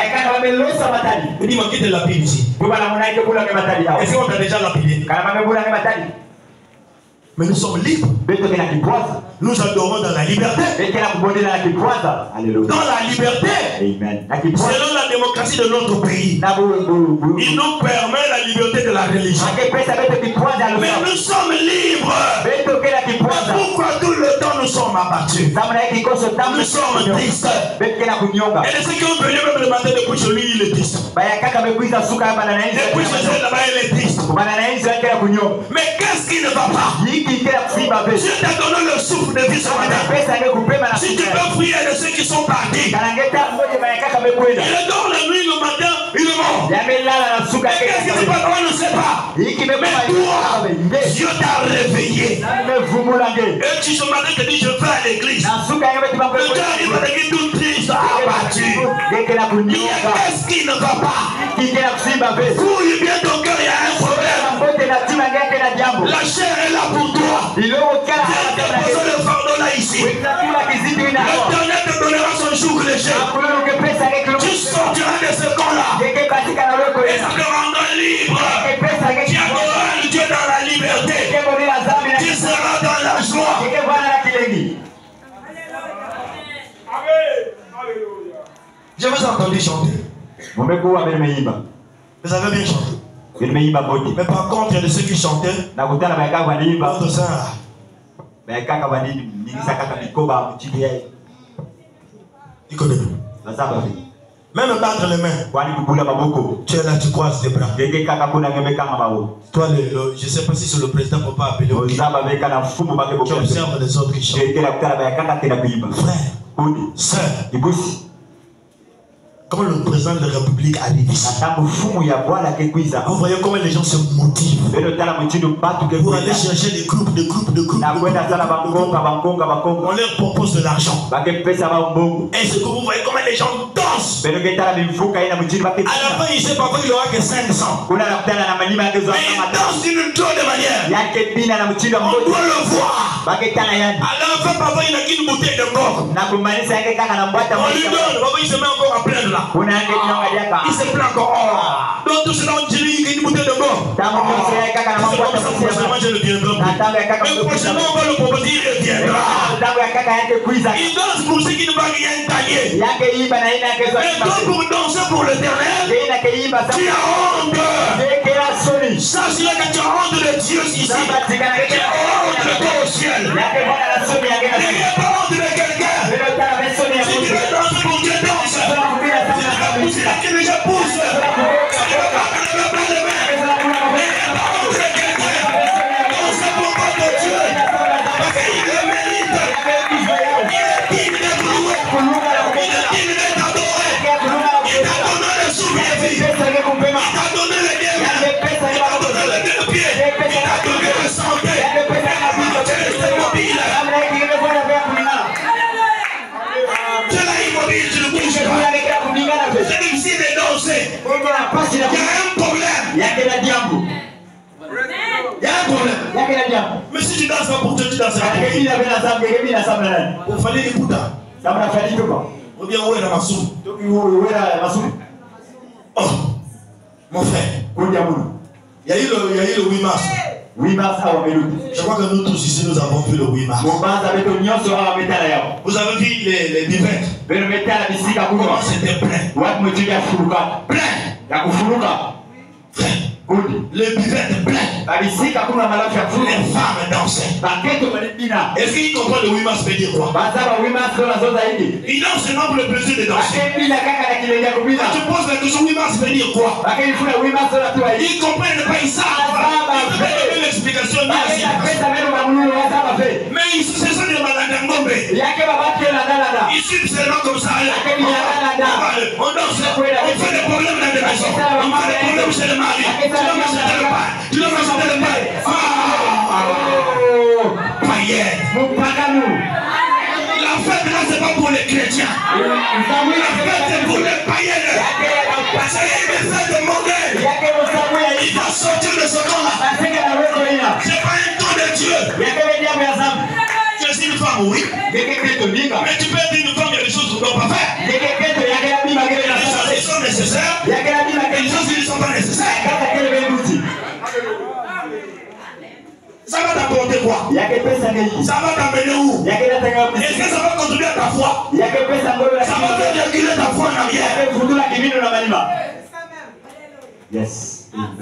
S1: Dis-moi qui te lapide ici? Est-ce qu'on t'a déjà lapidé? Mais nous sommes libres. Nous adorons dans la liberté.
S2: Alléluia.
S1: Dans la liberté.
S2: Amen.
S1: Selon la démocratie de notre pays, il nous permet la liberté de la religion. Mais nous sommes libres. Pourquoi tout le temps nous sommes abattus? Nous sommes tristes. Et ceux qui ont venu même le matin depuis chez lui, il est triste. Depuis chez là-bas, il est triste. Mais qu'est-ce qui ne va pas? Dieu t'a donné le souffle de vie ce matin. Si tu peux prier de ceux qui sont partis, il dort la nuit, le matin, il est mort. Mais qu'est-ce qui se passe? On ne sait pas. Mais toi, Dieu t'a réveillé. Et tu ce matin te dis, je vais à l'église. Le gars arrive à l'église tout triste, abattu. Qu'est-ce qui ne va pas? Fouille bien ton cœur, il y a un problème. La chair est là pour toi. Viens déposer le fardeau là ici. L'Éternel te donnera son jour léger. Tu sortiras de ce camp-là. Et ça te rendra libre. Tu adoreras le Dieu dans la liberté. Tu seras dans la joie. Je vous ai entendu chanter. Vous avez bien chanté. Mais par contre, il y a de ceux qui chantaient. D'autres ça. Il connaît. Même battre les mains. Tu es là, tu croises tes bras. Toi, je ne sais pas si c'est le président pour pas appeler. Tu observes les autres qui chantent. Frère, sœur, quand le président de la République arrive ici, vous voyez comment les gens se motivent pour aller chercher des groupes. On leur propose de l'argent. Et ce que vous voyez comment les gens dansent. À la fin, il sait pas qu'il aura que 500. Mais il danse d'une drôle de manière. On doit le voir. À la fin, papa, il n'a qu'une bouteille de corps. On lui donne, papa, il se met encore à plaindre là. Il se plaint encore. Donc tout cela, on dirait qu'il y a une bouteille de corps. Je le viendrai. Mais prochainement, on va le proposer, il reviendra. Il danse pour ceux qui ne vont rien gagner. Mais toi, pour danser pour l'Éternel, tu as honte. Sache-le que tu as honte de Dieu ici. Tu as honte de toi au ciel. N'ayez pas honte de quelqu'un. Si tu veux danser pour Dieu, danse. Si tu veux pousser, tu déjà pousse. Si tu veux pas que le peuple de main. N'ayez pas honte de quelqu'un. Dansez pour votre Dieu. Parce qu'il le mérite. Il est digne d'être loué. Il est digne d'être adoré. Il t'a donné le souffle de vie. Il t'a donné le guerre. Il t'a donné le pied. Il t'a donné la santé. Tu es immobile. Tu es immobile, tu ne bouges pas. C'est difficile de danser. Il y a un problème. Il y a un problème. Mais si tu danses pas pour Dieu, tu danses pas pour qui? Il fallait écouter. Ou bien où est la massou? Oh, mon frère. Il y a eu le 8 mars. Je crois que nous tous ici, nous avons vu le 8 mars. Vous avez vu les bivettes. Comment c'était plein. Frère, les bivettes pleines. Les femmes dansaient. Est-ce qu'ils comprennent le 8 mars veut dire quoi? Ils dansent seulement pour le plaisir de danser. Quand tu poses la question 8 mars veut dire quoi? Ils comprennent pas, ils savent. Ils peuvent donner l'explication. Mais ce sont des maladangombe. Ils suivent seulement comme ça. On danse, on fait des problèmes dans les maisons. On fait des problèmes chez le mari. Tu l'as mentionné le paille. Païenne. La fête là, c'est pas pour les chrétiens. La fête c'est pour les païennes. Parce qu'il y a une fête mondaine. Il va sortir de ce camp-là. C'est pas un camp de Dieu. Tu es une femme, oui. Mais tu peux être une femme, il y a des choses qu'on ne doit pas faire. Il y a des choses qui sont nécessaires. Il y a des choses qui ne sont pas nécessaires. Ça Ça va t'apporter quoi? Ça va t'amener où? Est-ce que ça va contribuer à ta foi? Ça va faire reculer ta foi en arrière.
S2: Yes.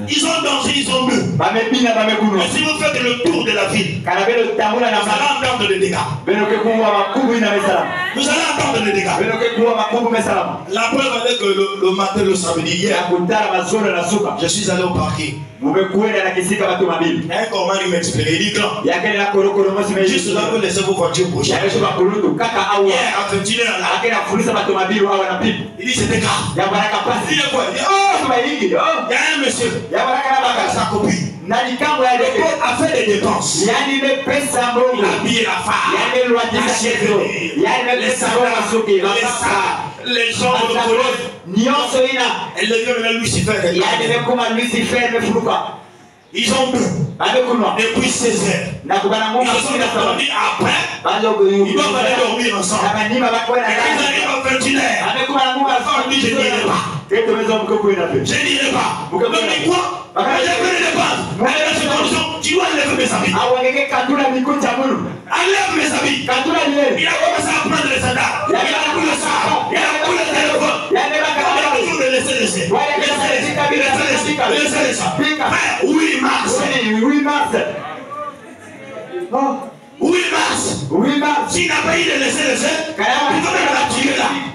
S1: Ils ont dansé, ils ont bu. Mais si vous faites le tour de la ville, vous allez entendre des dégâts. Vous allez entendre des dégâts. La preuve est que le matin, le samedi, hier, je suis allé au parking. Un Corman, il m'expliquait, il dit grand. Juste là, vous laissez vos voitures bouger. Hier, à 21h, il dit c'était grave. Il dit quoi? Il dit oh, il y a un monsieur. Sa copine. Le peuple a fait des dépenses. Il a habillé la femme. Les savants, les gens de colère. Elle devient maintenant Lucifer. Ils ont bu depuis 16 heures. Ils ont dormi après. Ils doivent aller dormir ensemble. Ils arrivent à 21h. La femme dit je n'irai pas. Je n'irai pas. Donc quoi? J'ai fait les dépenses. Elle est dans cette condition. Tu dois enlever mes habits. Enlève mes habits. Il a commencé à prendre les sandales. Il a pris le sac. Il a pris le téléphone. Il a toujours de laisser. Laissez ça. 8 mars. 8 mars. S'il n'a pas eu de laisser, il faut même la tuer là. Et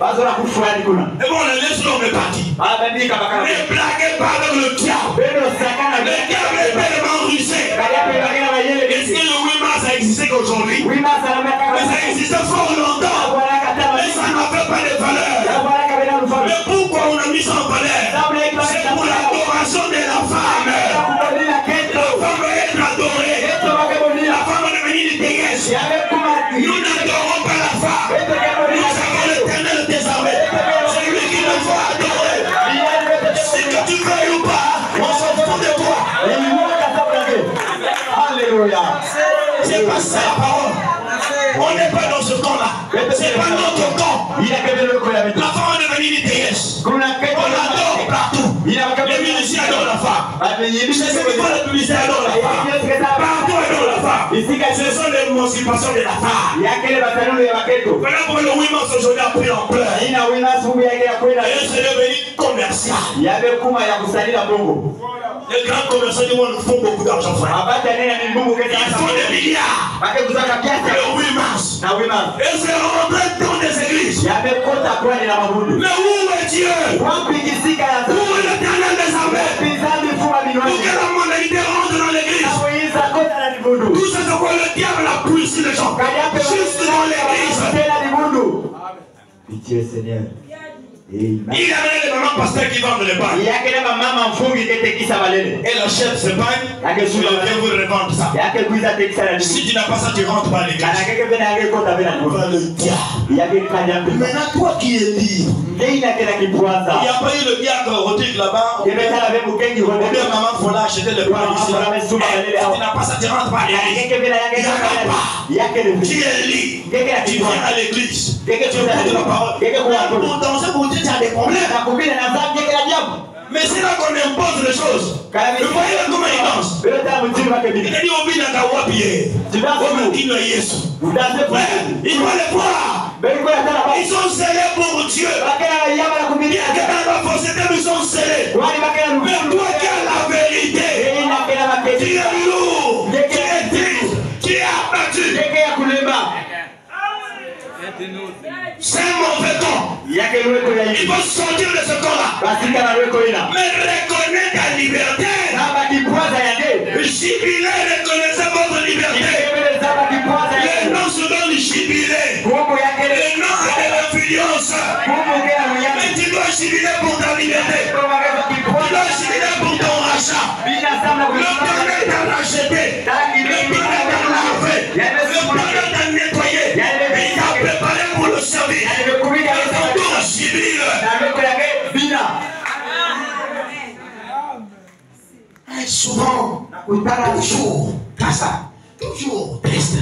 S1: bon, on le laisse, on est parti. Ne blaguez pas avec le diable. Le diable est tellement rusé. Est-ce que le 8 mars a existé qu'aujourd'hui? Mais ça existait fort longtemps. Mais ça n'a fait pas de valeur. Mais pourquoi on a mis ça en valeur? C'est pour l'adoration de la femme. La femme est adorée. La femme est devenue une déesse. Nous n'adorons pas la femme. Nous avons l'Éternel désormais. C'est lui qu'il nous faut adorer. Si que tu veux ou pas, on s'en fout de toi. Alléluia. C'est pas ça la parole. On n'est pas dans ce camp-là. C'est pas notre camp. La femme est devenue une déesse. On l'adore partout. Les musiciens adorent la femme. Je sais que les musiciens adorent la femme. Partout adorent la femme. Ce sont les émancipations de la femme. Voilà pour le 8 mars aujourd'hui a pris l'ampleur. Et c'est devenu commercial. Les grands commerçants du monde font beaucoup d'argent. Ils font des milliards. Le 8 mars. Et c'est rentré dans des églises. Mais où est Dieu? Où est l'Éternel des armées? Pour que la mondialité rentre dans l'église. Tout ça, c'est quoi le diable a poussé les gens. Juste dans l'église.
S2: Pitié, Seigneur.
S1: Il avait les mamans pasteurs qui vendent les pains. Et la chef se pagne. Il vient vous revendre ça. Si tu n'as pas ça, tu rentres pas à l'église. Voilà le diable. Maintenant, toi qui es libre. Il n'y a pas eu le diable Rodrigue là-bas. Ou bien maman Fola acheter le pain ici. Si tu n'as pas ça, tu rentres pas à l'église. Il n'y a pas. Tu es libre. Tu viens à l'église. Tu écoutes la parole. Pour danser, pour dire tu as des problèmes. Mais c'est là qu'on impose les choses. Vous voyez comment il danse. Il a dit au bilan d'Awapié. Il doit les voir. Ils sont scellés pour Dieu. Bien que dans la fausseté, nous sommes scellés. Mais toi qui as la vérité, tu es lourd, tu es triste, tu es abattu. C'est un mauvais temps. Il faut sortir de ce corps-là. Mais reconnais ta liberté. Jubilez, reconnaissez votre liberté. Les noms se donnent jubilé. Les noms de l'influence. Mais tu dois jubiler pour ta liberté. Tu dois jubiler pour ton rachat. Le planète t'a racheté. Le planète t'a lavé. Le planète t'a nettoyé. Il t'a préparé pour le service. Souvent, toujours triste.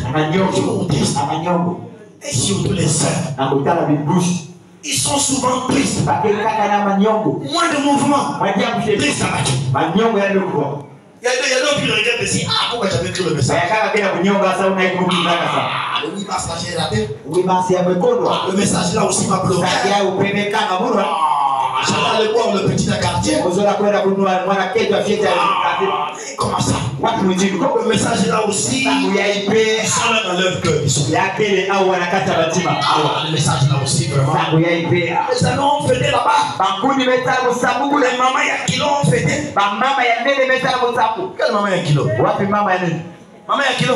S1: Et surtout les sœurs, ils sont souvent tristes. Moins de mouvement, triste abattu. Il y a d'autres qui regardent ici. Ah, pourquoi j'avais écrit le message? Le 8 mars, là, j'ai raté. Le message là aussi m'a bloqué. J'allais aller voir le petit quartier. Comment ça? Le message là aussi. Ils sont là dans leur cœur. Le message là aussi, vraiment. Les amis ont fêté là-bas. Les mamans, il y a kilo ont fêté. Quelle maman il y a kilo? Maman il y a kilo.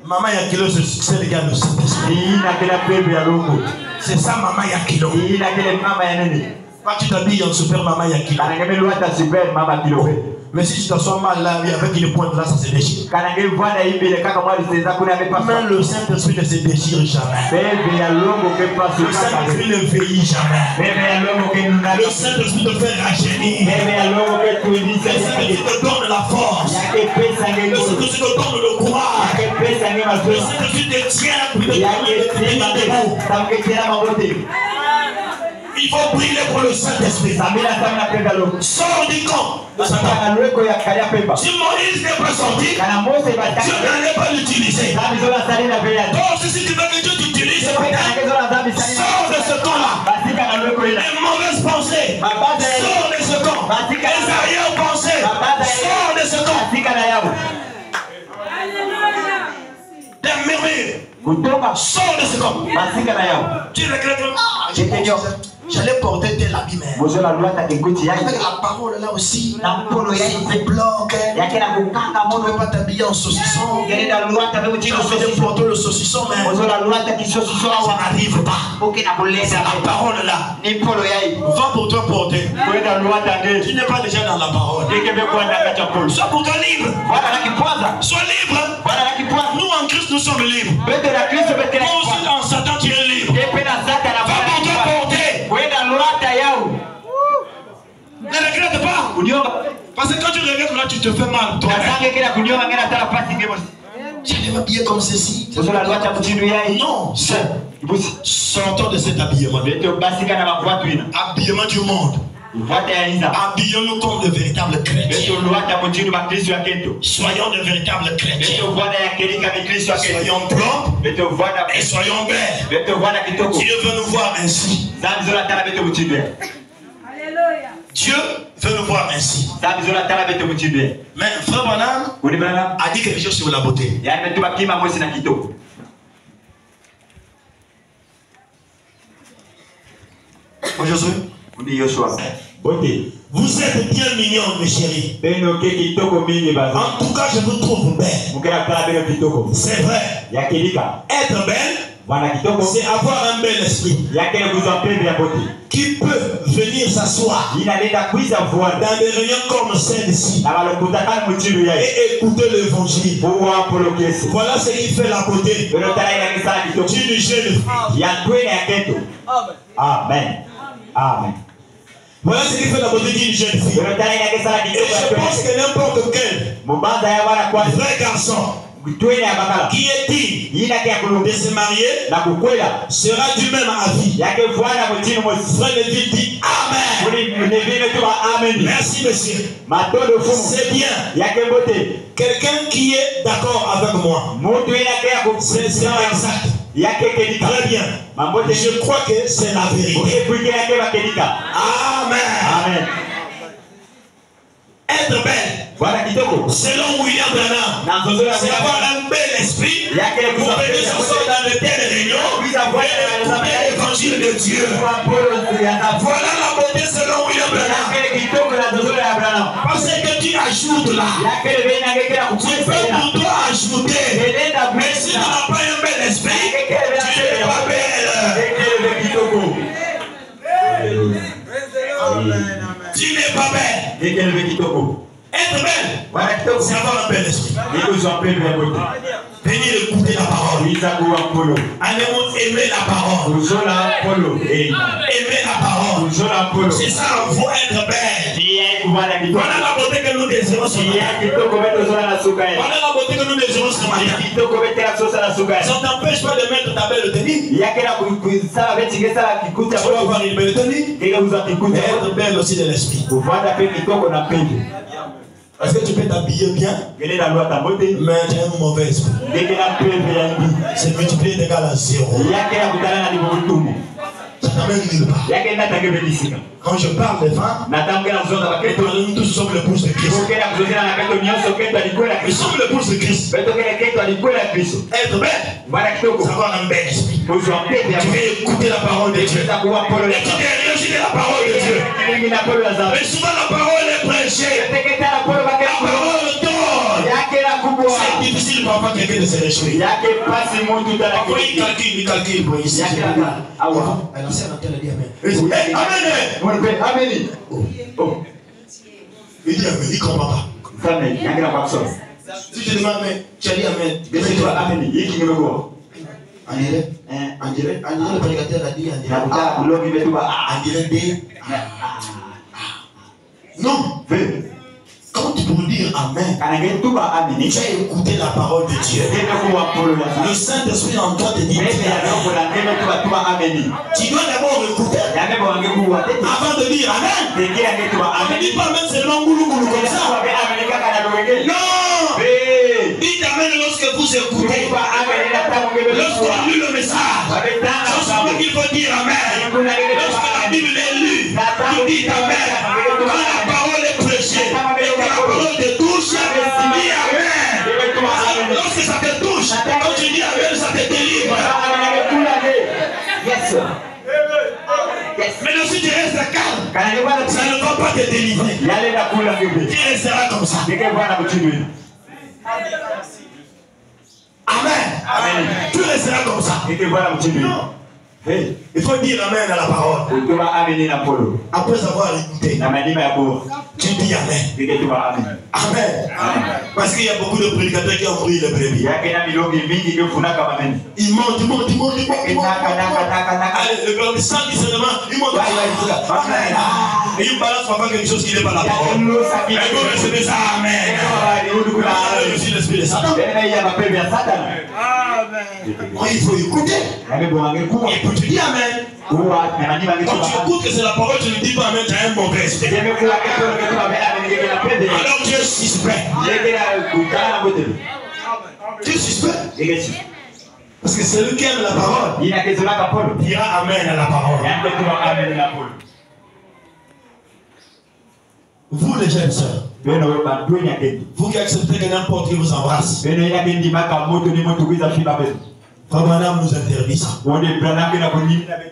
S1: Maman il y a kilo, c'est le gars de Saint-Esprit. C'est ça, maman il y a kilo. Quand tu t'habilles en super maman il y a kilo. Mais si tu t'assois mal là, avec une pointe là, ça se déchire. Même le Saint-Esprit ne se déchire jamais. Le Saint-Esprit ne vieillit jamais. Le Saint-Esprit te fait rajeunir. Le Saint-Esprit te donne la force. Le Saint-Esprit te donne le courage. Le Saint-Esprit te tient pour te donner debout. Il faut briller pour le Saint-Esprit. Sors du camp. Si Moïse n'est pas sorti, Dieu n'allait pas l'utiliser. Donc si tu veux que Dieu t'utilise, sors de ce camp-là. Les mauvaises pensées, sors de ce camp. Les arrière-pensées, sors de ce camp. Des murmures, sors de ce camp. Tu regrettes. J'allais porter tel habit, mais avec la parole là aussi, ça te bloque. Tu ne peux pas t'habiller en saucisson. Tu veux porter le saucisson, mais ça n'arrive pas. C'est la parole là. Va pour toi porter. Tu n'es pas déjà dans la parole. Sois pour toi libre. Sois libre. Nous en Christ, nous sommes libres. Moi aussi dans Satan, tu es libre. Va pour toi porter. Ne regrette pas. Parce que quand tu regrettes là, tu te fais mal. J'allais m'habiller comme ceci. Non, sortons de cet habillement. Habillement du monde. Habillons-nous comme de véritables chrétiens. Soyons de véritables chrétiens. Soyons propres et soyons belles. Dieu veut nous voir ainsi. Dieu veut nous voir ainsi. Mais frère Branham a dit quelque chose sur la beauté. Josué. Vous êtes bien mignonne, mes chéris. En tout cas, je vous trouve belle. C'est vrai. Être belle, c'est avoir un bel esprit qui peut venir s'asseoir dans des réunions comme celle-ci et écouter l'évangile. Voilà ce qui fait la beauté d'une jeune fille. Amen. Amen. Voilà ce qui fait la beauté d'une jeune fille. Et je pense que n'importe quel vrai garçon qui est digne de se marier sera du même avis. Frère Lévy dit Amen. Merci monsieur. C'est bien. Quelqu'un qui est d'accord avec moi. C'est exact. Très bien. Je crois que c'est la vérité. Amen. Être belle, selon William Branham, c'est avoir un bel esprit pour venir s'asseoir dans de telles réunions et écouter l'évangile de Dieu. Voilà la beauté selon William Branham. Parce que tu ajoutes là, tu peux pour toi ajouter. Mais si tu n'as pas un bel esprit, tu n'es pas belle. Tu n'es pas belle. Être belle, c'est avoir un bel esprit. Venez écouter la parole. Allez-vous aimer la parole. Aimer la parole. C'est ça, il faut être belle. Voilà la beauté que nous désirons ce matin. Voilà la beauté que nous désirons ce matin. Ça ne t'empêche pas de mettre ta belle tenue. Tu peux avoir une belle tenue. Mais être belle aussi de l'esprit. Parce que tu peux t'habiller bien, mais tu as un mauvais esprit. C'est multiplié d'égal à 0. Ça t'amène nulle part. Quand je parle des femmes, nous tous sommes l'épouse de Christ. Nous sommes l'épouse de Christ. Être belle, savoir un bel esprit. Tu veux écouter la parole de Dieu. Et tu t'es rejeté la parole de Dieu. Mais souvent la parole est prêchée. La parole donne. C'est difficile parfois quelqu'un de se réjouir. Parfois il calcule pour ici. Alors c'est un tel dit Amen. Amen. Il dit Amen, il ne comprend pas. Si tu demandes Amen, tu as dit Amen. On dirait le prédicateur a dit on dirait des. Non. Quand tu peux dire Amen, tu as écouté la parole de Dieu. Le Saint-Esprit en toi te dit Amen. Tu dois d'abord écouter avant de dire Amen. On ne dit pas Amen seulement goulou comme ça. Non. Dites Amen lorsque vous écoutez. Lorsqu'on lit le message. Lorsqu'on il faut dire Amen. Lorsque la Bible est lue, tu dis Amen. Quand la parole est prêchée, la parole te touche, dis Amen. Lorsque ça te touche, quand tu dis Amen, ça te délivre.
S3: Yes.
S1: Mais si tu restes calme, ça ne va pas te délivrer. Tu resteras comme ça. Amen. Tu resteras comme ça. Non. Il faut dire Amen à la parole. Après avoir écouté, tu dis Amen. Amen. Parce qu'il y a beaucoup de prédicateurs qui ont pris le brebis. Ils montent. Allez, sans discernement, ils montent. Et ils balancent parfois quelque chose qui n'est pas la parole. Et vous recevez ça, Amen. Je suis l'esprit de Satan. Il faut écouter. Et puis tu dis Amen. Quand tu écoutes que c'est la parole, tu ne dis pas Amen, tu as un mauvais esprit. Alors tu es suspect. Tu es suspect. Parce que celui qui aime la parole dira Amen à la parole. Vous les jeunes sœurs, vous qui acceptez que n'importe qui vous embrasse, Frère Branham nous interdit ça.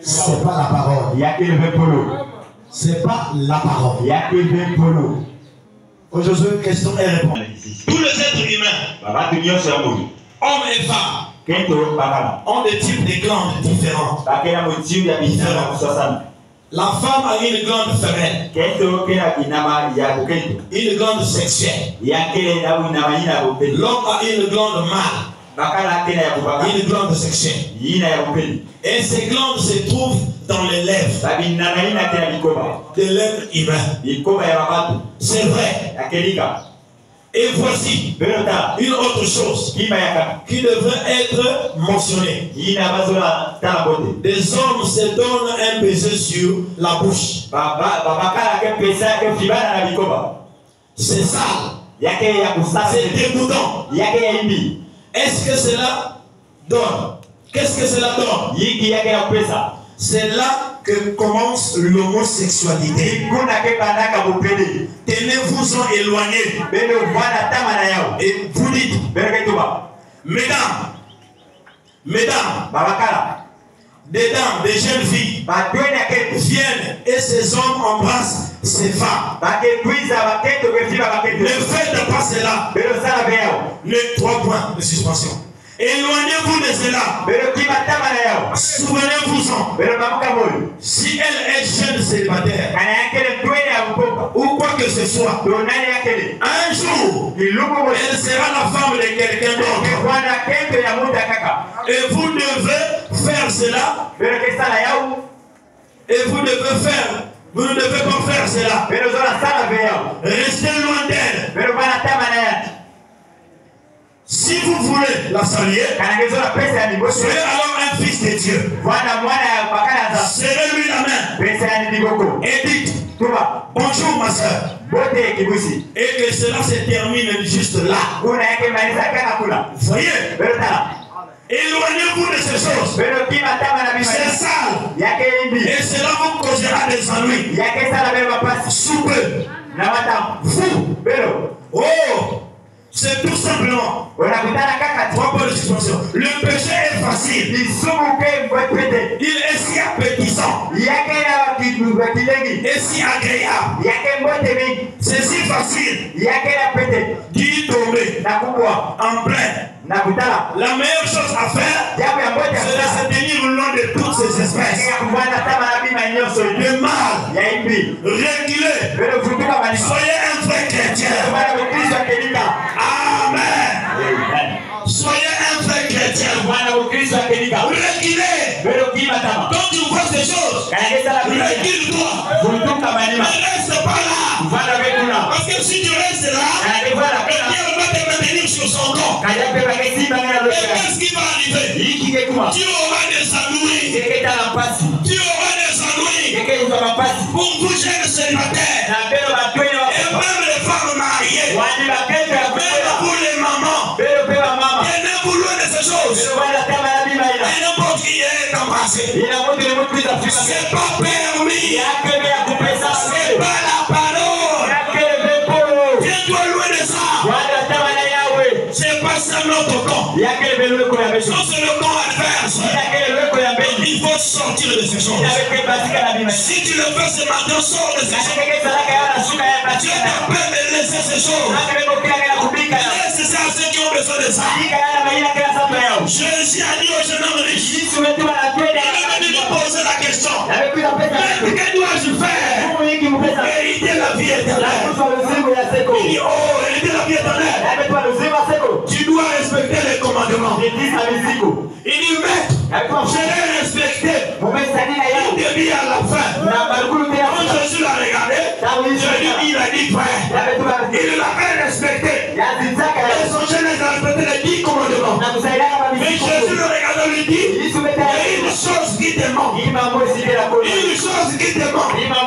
S1: C'est pas la parole. C'est pas la parole. Aujourd'hui, question et réponse. Tous les êtres humains, hommes et femmes, ont des types de glandes différentes. La femme a une glande femelle, une glande sexuelle. L'homme a une glande mâle, une glande sexuelle. Et ces glandes se trouvent dans les lèvres, des lèvres humaines. C'est vrai. Et voici une autre chose qui devrait être mentionnée. Des hommes se donnent un baiser sur la bouche. C'est ça. C'est dégoûtant. Est-ce que cela donne? Qu'est-ce que cela donne? C'est là que commence l'homosexualité. Tenez-vous-en éloignés. Et vous dites, mesdames, des dames, des jeunes filles viennent et ces hommes embrassent ces femmes. Ne faites pas cela. Les 3 points de suspension. Éloignez-vous de cela. Souvenez-vous-en. Si elle est jeune célibataire ou quoi que ce soit, un jour, elle sera la femme de quelqu'un d'autre. Et vous devez faire cela. Et vous ne devez pas faire cela. Restez loin d'elle. Si vous voulez la saluer, soyez alors un fils de Dieu. Serrez-lui la main et dites, Bonjour ma soeur. Et que cela se termine juste là. Vous voyez? Éloignez-vous de ces choses. C'est sale. Et cela vous causera des ennuis. Sous peu. Vous. Oh. C'est tout simplement. Le péché est facile. Il est si appétissant. Et si agréable. C'est si facile. D'y tomber en plein. La meilleure chose à faire, c'est de se tenir au long de toutes ces espèces. Le mal, réguler. Soyez un vrai chrétien. Amen. Soyez un vrai chrétien. Réguler. Quand tu vois ces choses, régule-toi. Ne reste pas là. Parce que si tu restes là, Dieu va te maintenir sur son corps. Et qu'est-ce qui va arriver? Tu auras des ennuis. Tu auras des ennuis. Pour bouger le célibataire. Et même les femmes mariées. Même pour les mamans. Tenez-vous loin de ces choses. Et n'importe qui est embrassé. C'est pas permis. C'est pas la parole. Tiens-toi loin de ça. C'est pas ça notre camp. Ça c'est le camp adverse. Il faut sortir de ces choses. Si tu le fais ce matin, sors de ces choses. Dieu t'appelle de laisser ces choses. Laisse ça à ceux qui ont besoin de ça. Jésus a dit au jeune homme riche. Il m'a dit de poser la question. Que dois-je faire pour hériter la vie éternelle? Il dit, oh, hériter la vie éternelle. Tu dois respecter les commandements. Il dit, maître, je l'ai respecté du début à la fin. Quand Jésus l'a regardé, il a dit frère. Il l'avait respecté. Et son jeunesse a respecté les 10 commandements. Mais Jésus le regardait lui dit, il y a une chose qui te manque. Une chose qui te manque. Va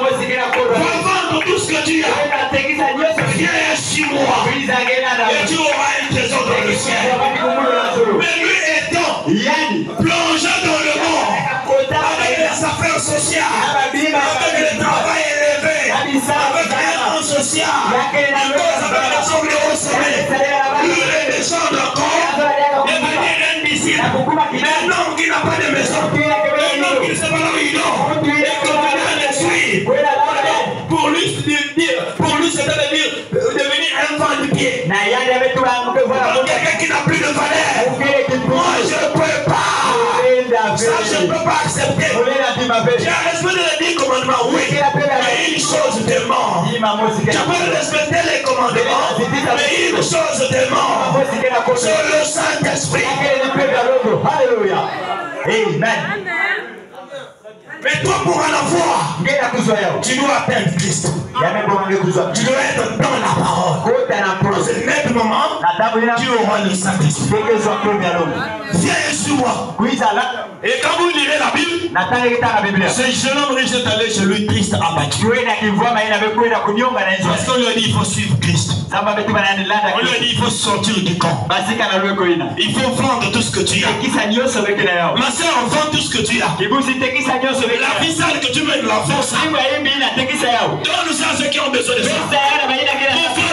S1: vendre tout ce que tu as. Viens chez moi. Et tu auras un trésor dans le ciel. Mais lui étant plongé dans le monde, avec les affaires sociales, avec le travail élevé, avec l'aide sociale, avec l'action de haut sommet, lui redescendre encore, devenir un disciple, un homme qui n'a pas de maison, un homme qui ne sait pas là où il dort, et continuer à le suivre. Pour lui, c'est-à-dire devenir un vent du pied. Quelqu'un qui n'a plus de valeur. Moi, je ne peux pas. Ça, je ne peux pas accepter. J'ai respecté les 10 commandements, oui. Mais une chose te manque. Tu peux respecter les commandements, mais une chose te manque. C'est le Saint-Esprit. Alléluia. Amen. Mais toi, pour en avoir, tu dois atteindre Christ. Tu dois être dans la parole. Dans ce même moment, tu auras le Saint-Esprit. Viens sur moi. Et quand vous lirez la Bible, ce jeune homme riche est allé chez lui triste, abattu. Parce qu'on lui a dit il faut suivre Christ. On lui a dit il faut sortir du camp. Il faut vendre tout ce que tu as. Ma soeur, vends tout ce que tu as. La vie sale que tu mets de la force. Donne ça à ceux qui ont besoin de ça. Pour faire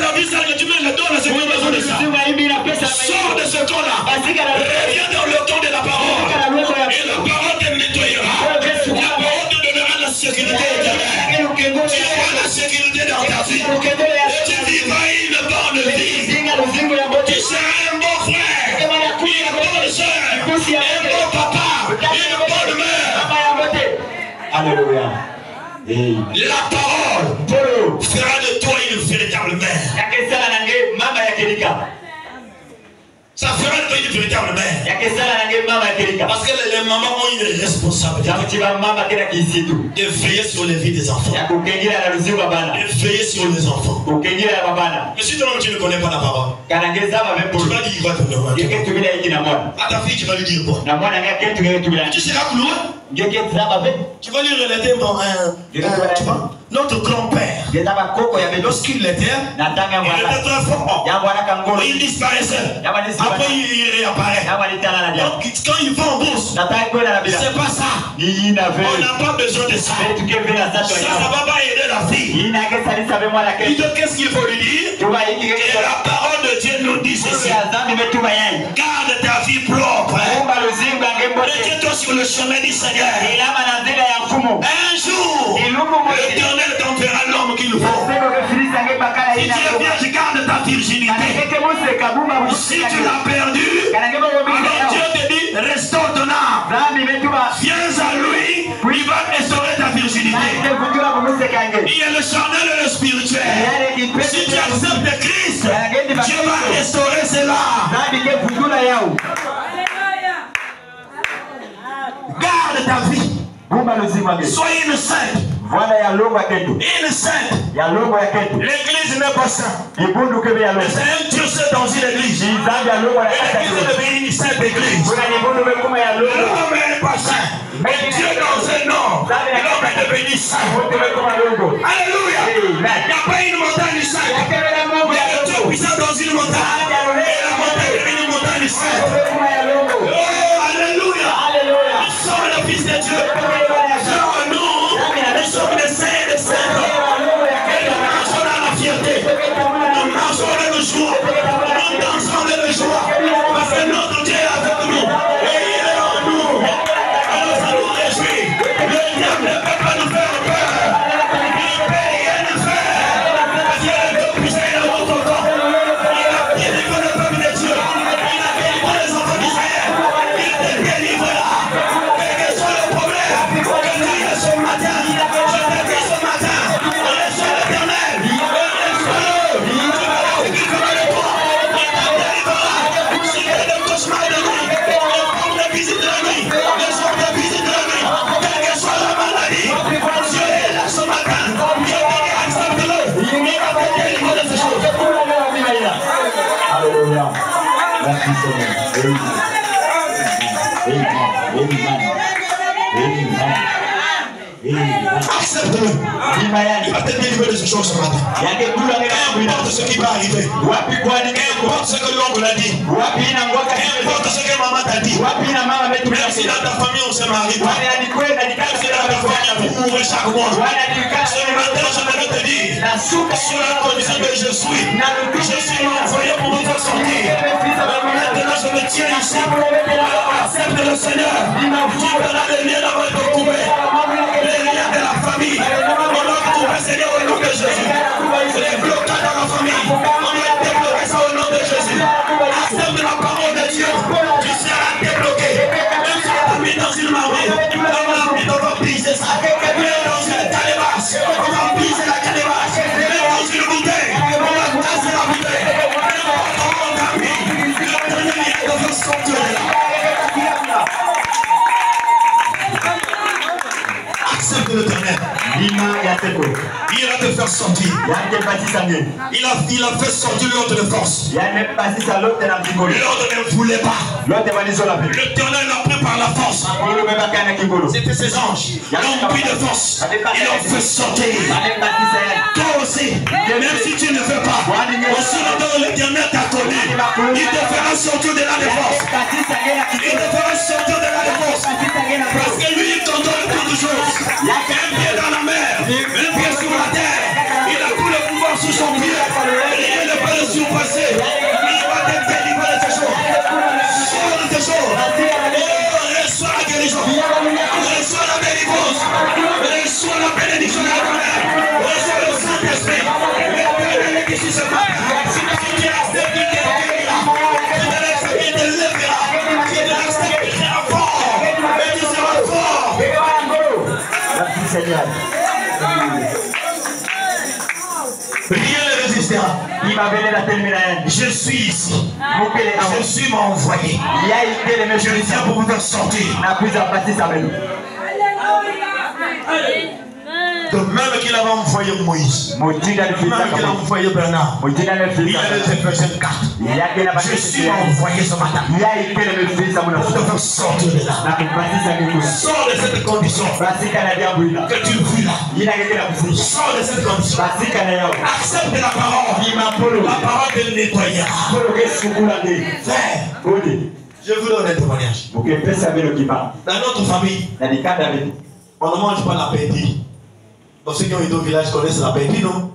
S1: la vie sale que tu mets, donne à ceux qui ont besoin de ça. Sors de ce camp-là. Reviens dans le camp de la parole. Et la parole te nettoyera. La parole te donnera la sécurité éternelle. Tu auras la sécurité dans ta vie. Et tu vivras une bonne vie. Tu seras un bon frère, une bonne soeur, un bon papa, une bonne mère. Alléluia. La parole fera de toi une véritable mère. Ça fera de toi une véritable mère. Parce que les mamans ont une responsabilité de veiller sur les vies des enfants. De veiller sur les enfants. Mais si toi-même tu ne connais pas la parole, tu vas dire qu'il va te demander. À ta fille tu vas lui dire quoi? Tu seras cloué. Tu vas lui relater tu vois, notre grand-père. Lorsqu'il était, il était très fort. Il disparaissait. Après, il réapparaît. Donc, quand il va en bourse, c'est pas ça. On n'a pas besoin de ça. Ça ne va pas aider la fille. Qu'est-ce qu'il faut lui dire? Et la parole de Dieu nous dit ceci. Garde ta vie propre. Mets-toi sur le chemin du Seigneur. Un jour, l'Éternel t'enverra l'homme qu'il faut. Si tu es vierge, garde ta virginité. Si tu l'as perdu, alors Dieu te dit, restaure ton âme. Viens à lui, il va restaurer ta virginité. Il y a le charnel et le spirituel. Si tu acceptes Christ, Dieu va restaurer cela. Garde ta vie. Soyez une sainte. Une sainte. L'église n'est pas sainte. C'est un Dieu seul dans une église. L'église devient une sainte église. L'homme n'est pas saint. Mais Dieu dans un homme, l'homme est devenu saint. Alléluia. Il n'y a pas une montagne sainte. Il y a un Dieu puissant dans une montagne. Et la montagne est une montagne sainte. Oh, alléluia. Nous sommes le Fils de Dieu. Nous sommes des saints et des saints. Et nous marchons dans la fierté. Nous marchons dans le joie. Nous dansons dans le joie. Parce que notre Dieu est avec nous. Et il est en nous. Alors ça nous réjouit. Le diable ne peut pas nous faire peur. Il ne peut rien nous faire. Parce qu'il est le Dieu puissant et le monde content. Il a délivré le peuple de Dieu. Il a délivré les enfants d'Israël. Il te délivrera. Quel que soit le problème, que tu es ce matin. Accepte-le. Il va te délivrer de ce chose ce matin. Importe ce qui va arriver. Importe ce que l'homme l'a dit. Importe ce que maman t'a dit. Même si dans ta famille on se marie pas. Même si dans ta famille vous mourrez chaque mois. Ce matin je vais te dire, sur la condition que je suis envoyé pour vous faire sortir. Maintenant je me tiens ici. Alors accepte le Seigneur. Tu verras les liens dans votre coupé. Les liens de la famille. On doit couper Seigneur au nom de Jésus. Les blocages dans la famille. On doit débloquer ça au nom de Jésus. Accepte la parole de Dieu. Tu seras débloqué. Même si tu es mis dans une marmite, on va briser ça. Même dans une calebasse, on va briser la calebasse. Même dans une bouteille, on va casser la bouteille. Même dans ton ami, l'Éternel est dans un sanctuaire. Accepte l'Éternel. Il va te faire sortir. Il a fait sortir l'ordre de force. L'ordre ne voulait pas. L'Éternel l'a pris par la force. C'était ses anges. Ils l'ont pris de force. Ils l'ont fait sortir. Toi aussi, même si tu ne veux pas, aussi longtemps l'Éternel t'a connu, il te fera sortir de la défense. Il te fera sortir de la défense. Parce que lui, il contrôle toutes choses. Un pied dans la mer, un pied sur la terre. Il a tout le pouvoir sous son pied. Rien ne peut le surpasser. Il va te délivrer de ces choses. Sors de ces choses. Reçois la guérison. Reçois la délivrance. Reçois la bénédiction de la mère. Reçois le Saint-Esprit. L'éternel est ici ce matin. Si tu acceptes, il te guérira. Si tu acceptes, il te lèvera. Si tu acceptes, il sera fort. Et tu seras fort.
S2: Merci Seigneur.
S1: Rien ne résistera. Je suis ici. Je suis m'envoyé. Je viens pour vous faire sortir. Même qu'il avait envoyé Moïse. Même qu'il a envoyé Bernard. Il a des Éphésiens 4. Je suis envoyé ce matin. Pour te faire sortir de là. Sors de cette condition. Que tu vis là. Sors de cette condition. Accepte la parole. La parole te nettoyera. Frère, je vous donne un témoignage. Dans notre famille, on ne mange pas la pétille. Donc ceux qui ont été au village connaissent la pétille, non?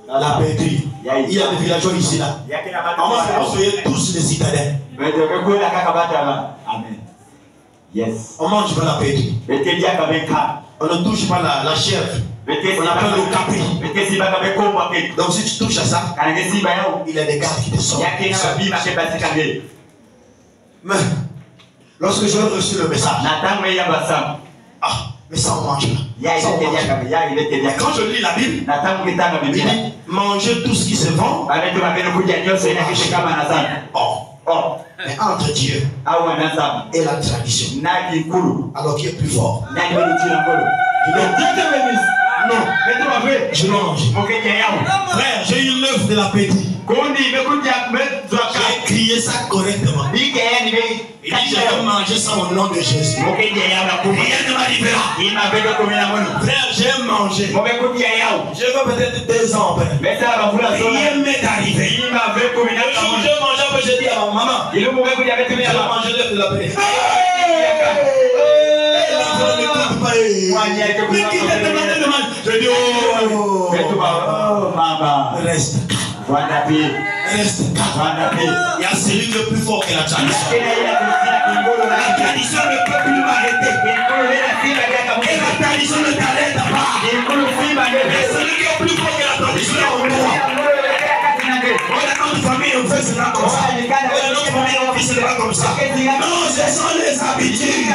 S1: La pétille. Il y a des villageois ici là. On soyez tous des citadins.
S2: Amen. Yes.
S1: On ne mange pas la pétille. On ne touche pas la chèvre. On appelle le capri. Donc si tu touches à ça, il y a des gardes qui te sortent. Mais lorsque j'ai reçu le message, mais ça on mange là. Quand je lis la Bible, il dit mangez tout ce qui se vend. Mais entre Dieu et la tradition, alors qui est plus fort. Il dit Dieu te bénisse. Non, je mange. Frère, j'ai eu l'œuvre de la pétille. J'ai crié ça correctement. Il dit je vais manger ça au nom de Jésus. Rien ne m'arrivera. Frère, j'ai mangé. Je vais peut-être 2 ans après. Rien m'est arrivé. Le jour où je mangeais, j'ai dit à ma maman, je vais manger l'œuvre de la pétille. Je dis reste calme. Il y a celui qui est plus fort que la tradition. La tradition ne peut plus m'arrêter. Et la tradition ne t'arrête pas. Mais celui qui est plus fort que la tradition est en toi. Dans notre famille, on fait cela comme ça. Dans notre famille, on fait cela comme ça. Non, ce sont les habitudes.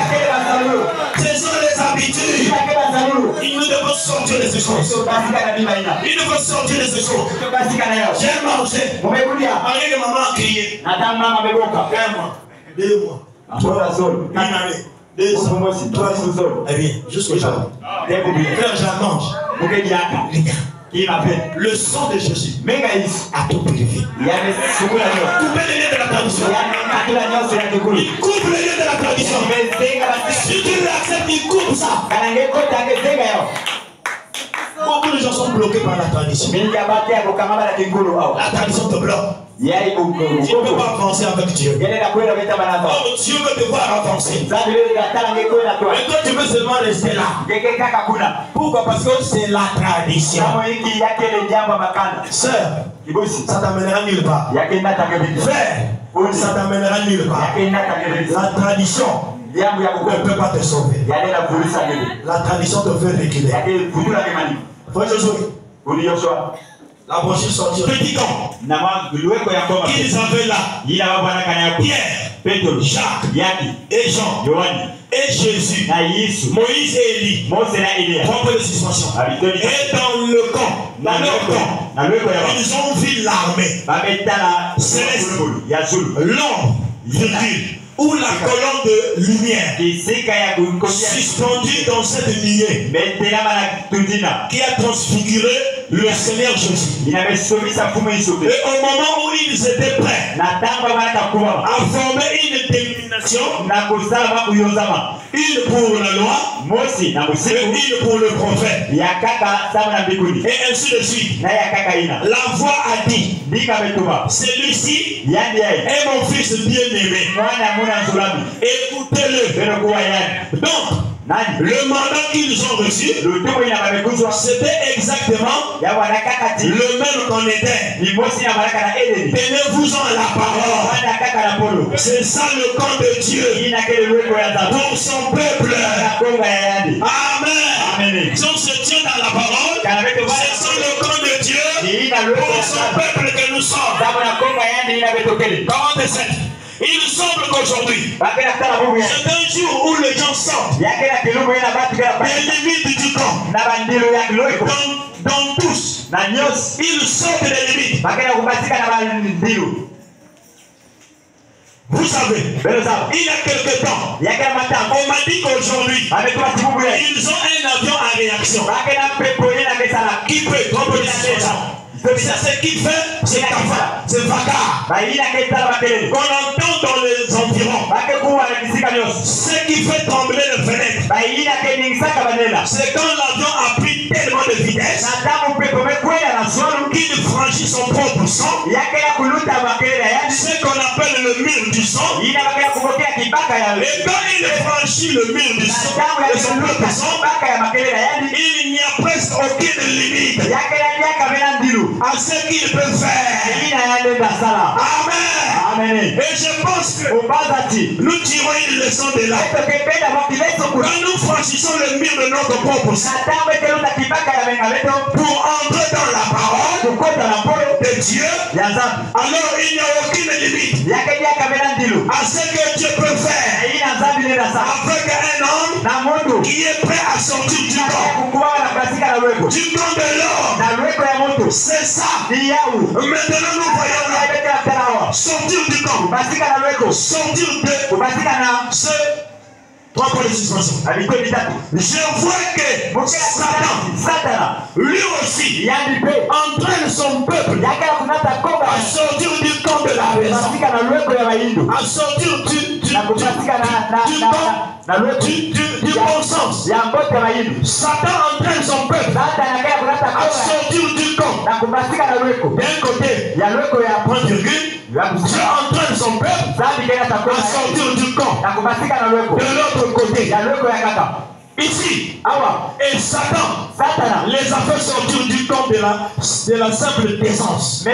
S1: Ce sont les habitudes. Il nous devons sortir de ces choses. Il nous faut sortir de ces choses. J'ai mangé. Malgré que maman a crié. 1 mois, 2 mois, 1 année, 2 ans, 3 ans. Eh bien, jusqu'au jour. Frère, j'en mange. Le sang de Jésus a tout purifié. Coupez les liens de la tradition. Il coupe les liens de la tradition. Si tu l'acceptes, il coupe ça. Beaucoup de gens sont bloqués par la tradition. La tradition te bloque. Tu ne peux pas avancer avec Dieu. Dieu veut te voir avancer. Mais toi, tu veux seulement rester là. Pourquoi? Parce que c'est la tradition. Sœur, ça t'amènera nulle part. Frère, ça t'amènera nulle part. La tradition ne peut pas te sauver. La tradition te fait reculer. Frère Josué, la brochure sortie. Petit camp. Ils avaient là Pierre, Jacques et Jean et Jésus, Moïse et Élie. Propre de suspension. Et dans le camp, dans leur camp, ils ont vu l'armée céleste, l'ombre, ou la colonne de lumière suspendue dans cette nuée qui a transfiguré le Seigneur Jésus. Et au moment où ils étaient prêts à former une dénomination, une pour la loi et une pour le prophète, et ainsi de suite, la voix a dit, celui-ci est mon fils bien-aimé, écoutez-le. Donc le mandat qu'ils ont reçu, c'était exactement le même qu'on était. Tenez-vous-en à la parole. C'est ça le camp de Dieu pour son peuple. Amen. Si on se tient dans la parole, c'est ça le camp de Dieu pour son peuple que nous sommes. 47. Il semble qu'aujourd'hui, c'est un jour où les gens sortent des limites du camp. Dans tous, ils sortent des limites. Vous savez, il y a quelque temps, on m'a dit qu'aujourd'hui, ils ont un avion à réaction qui peut tromper les situations. C'est ce qu'il fait, c'est Vagar. Qu'on entend dans les environs. Ce qui fait trembler le fenêtre. C'est quand l'avion a pris tellement de vitesse qu'il franchit son propre son. Ce qu'on appelle le mur du son. Et quand il franchit le mur du son, de son propre son, il n'y a presque aucune limite à ce qu'il peut faire. Amen. Et je pense que nous tirons une leçon de là. Quand nous franchissons le mur de notre propre sang pour entrer dans la parole de Dieu, alors il n'y a aucune limite à ce que Dieu peut faire avec un homme qui est prêt à sortir du corps de l'homme. C'est ça. Maintenant nous voyons sortir du corps. Sortir de ce 3 points de suspension. Je vois que Satan, lui aussi, entraîne son peuple à sortir du camp de la raison, à sortir du bon sens. Satan entraîne son peuple à sortir du camp. D'un côté, point virgule, Dieu entraîne son peuple à sortir du camp. De l'autre côté, ici, et Satan les a fait sortir du camp de la simple décence.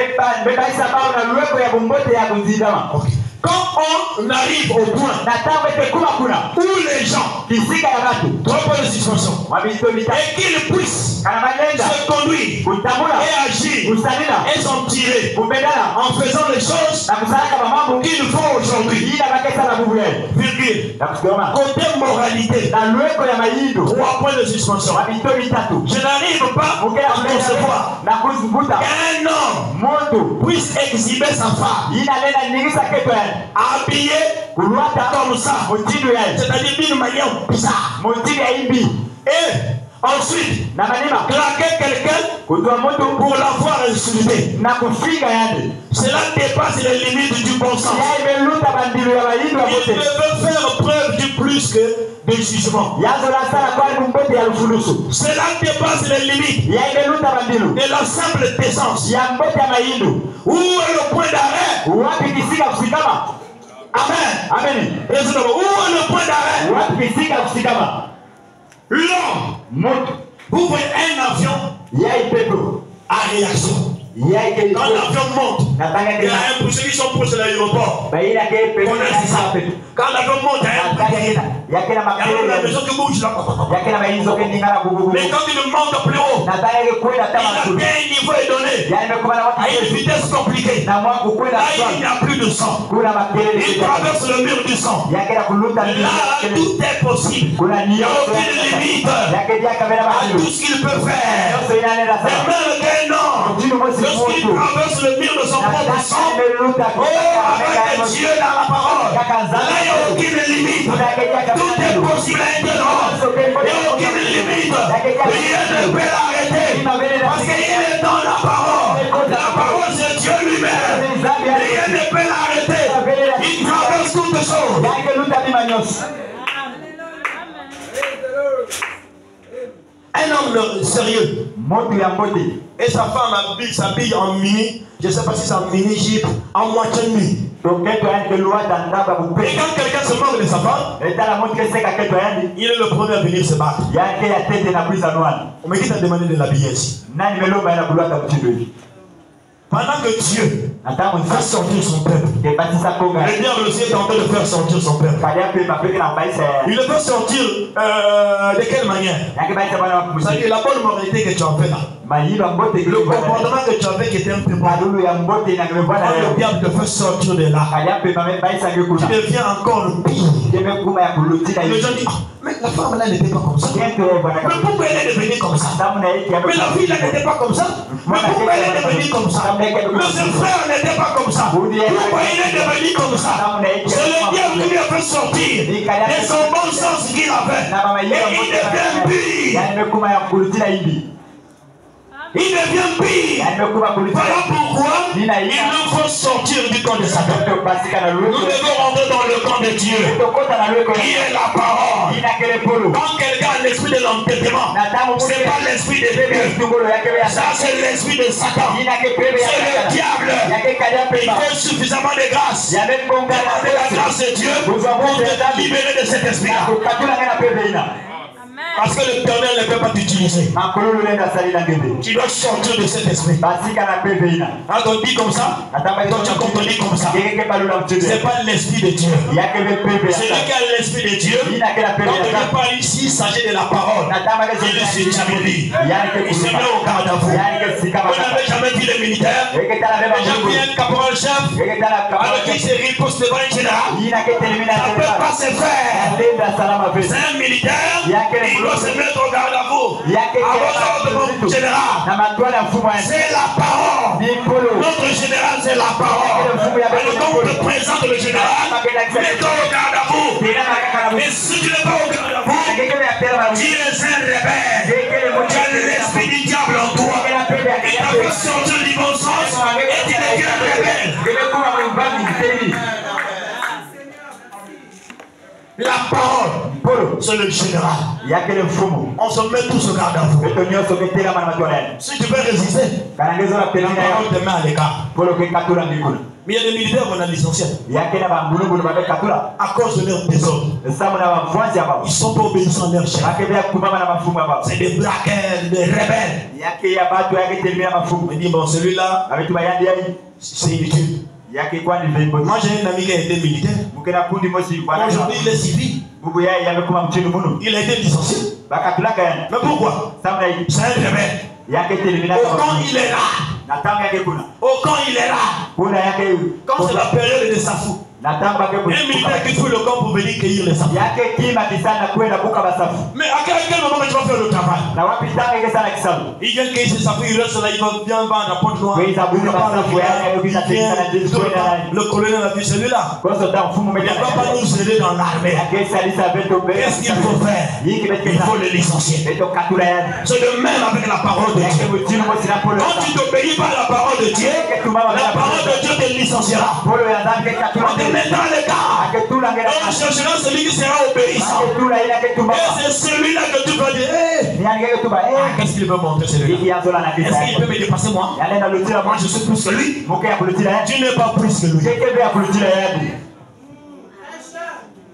S1: Okay. Quand on arrive au point où les gens trop de suspension et qu'ils puissent se conduire et agir et s'en tirer en faisant les choses qu'ils font aujourd'hui. Virgule. Côté moralité, 3 points de suspension. Je n'arrive pas à concevoir qu'un homme puisse exhiber sa femme habillé comme ça, c'est-à-dire d'une manière bizarre. Et ensuite, claquer quelqu'un pour l'avoir insulté. Cela dépasse les limites du bon sens. Il devait faire preuve du plus que de jugement. Cela dépasse les limites de la simple décence. Où est le point d'arrêt? Amen. Où est le point d'arrêt? L'homme, vous voyez un avion à réaction. Quand l'avion monte, il y a un pour ceux qui sont proches de l'aéroport. Quand l'avion monte, il y a un bruit derrière. Il y a la maison qui bouge là. Mais quand il monte plus haut, il a un niveau est donné à une vitesse compliquée. Là, il n'y a plus de sang. Il traverse le mur du sang. Là, tout est possible. Il n'y a aucune limite à tout ce qu'il peut faire. Et même qu'un homme, lorsqu'il traverse le mur de son propre sang, avec Dieu dans la parole, là, il n'y a aucune limite. Tout est possible à un homme. Il n'y a aucune limite. Rien ne peut l'arrêter. Parce qu'il est dans la parole. La parole, c'est Dieu lui-même. Rien ne peut l'arrêter. Il traverse toutes choses. Un homme sérieux. Et sa femme s'habille en mini. Je ne sais pas si c'est en mini jupe, en moitié nuit. Et quand quelqu'un se moque de sa femme, il est le premier à venir se battre. Mais qui t'a demandé de l'habiller ici? Pendant que Dieu fait sortir son peuple, le diable aussi est en train de faire sortir son peuple. Il le fait sortir de quelle manière? C'est-à-dire la bonne moralité que tu en fais là. Le comportement que tu avais qui était un peu mal. Quand le diable te fait sortir de là, tu deviens encore pire. Les gens disent, mais la femme là n'était pas comme ça. Mais pourquoi elle est devenue comme ça? Mais la fille là n'était pas comme ça. Mais pourquoi elle est devenue comme ça? Mais ce frère n'était pas comme ça. Pourquoi il est devenu comme ça? C'est le diable qui lui a fait sortir de son bon sens qu'il avait. Et il devient pire. Il devient pire. Voilà pourquoi il nous faut sortir du camp de Satan. Nous devons rentrer dans le camp de Dieu, qui est la parole. Quand quelqu'un a l'esprit de l'entêtement, ce n'est pas l'esprit de Dieu. Ça, c'est l'esprit de Satan. C'est le diable. Il faut suffisamment de grâce. Demander la grâce de Dieu pour te libérer de cet esprit-là. Parce que l'Éternel ne peut pas t'utiliser. Tu dois sortir de cet esprit. Quand on dit comme ça, quand tu contredis comme ça, ce n'est pas l'esprit de Dieu. Celui qui a l'esprit de Dieu, quand on parle ici, il s'agit de la parole. Il se met au garde à vous. Vous n'avez jamais vu les militaires. Déjà vu un caporal-chef alors qu'il se riposte devant un général. Ça ne peut pas se faire. C'est un militaire. Il doit se mettre au garde à vous. Avant notre général, c'est la parole. Notre général, c'est la parole. Alors quand on te présente le général, mets-toi au garde à vous. Et si tu n'es pas au garde à vous, tu es un rebelle. Tu as l'esprit du diable en toi. Il t'a fait sortir du bon sens et tu n'es qu'un rebelle. La parole, c'est le général. On se met tous au garde à vous. Si tu veux résister, la parole te met à l'écart. Mais il y a des militaires qu'on a licenciés à cause de leur désordre. Ils ne sont pas obéissants à leur chef. C'est des braqueurs, des rebelles. On dit, bon, celui-là, c'est inutile. Moi j'ai un ami qui a été militaire. Aujourd'hui il est civil. Il a été licencié. Mais pourquoi? C'est un rebelle. Au camp il est là. Au camp il est là. Quand c'est la période de Safou, un militaire qui fout le camp pour venir cueillir les safou. Mais à quel moment tu vas faire le travail? Il vient cueillir ses safou, il reste là, il va bien vendre la porte noire. Le colonel a dit celui-là, il ne va pas nous aider dans l'armée. Qu'est-ce qu'il faut faire? Il faut le licencier. C'est de même avec la parole de Dieu. Quand tu n'obéis pas à la parole de Dieu, la parole de Dieu te licenciera. Maintenant le cas, on cherchera celui qui sera obéissant. Et c'est celui-là que tu vas dire, qu'est-ce qu'il veut montrer celui-là? Est-ce qu'il peut me dépasser moi? Moi je suis plus que lui. Tu n'es pas plus que lui.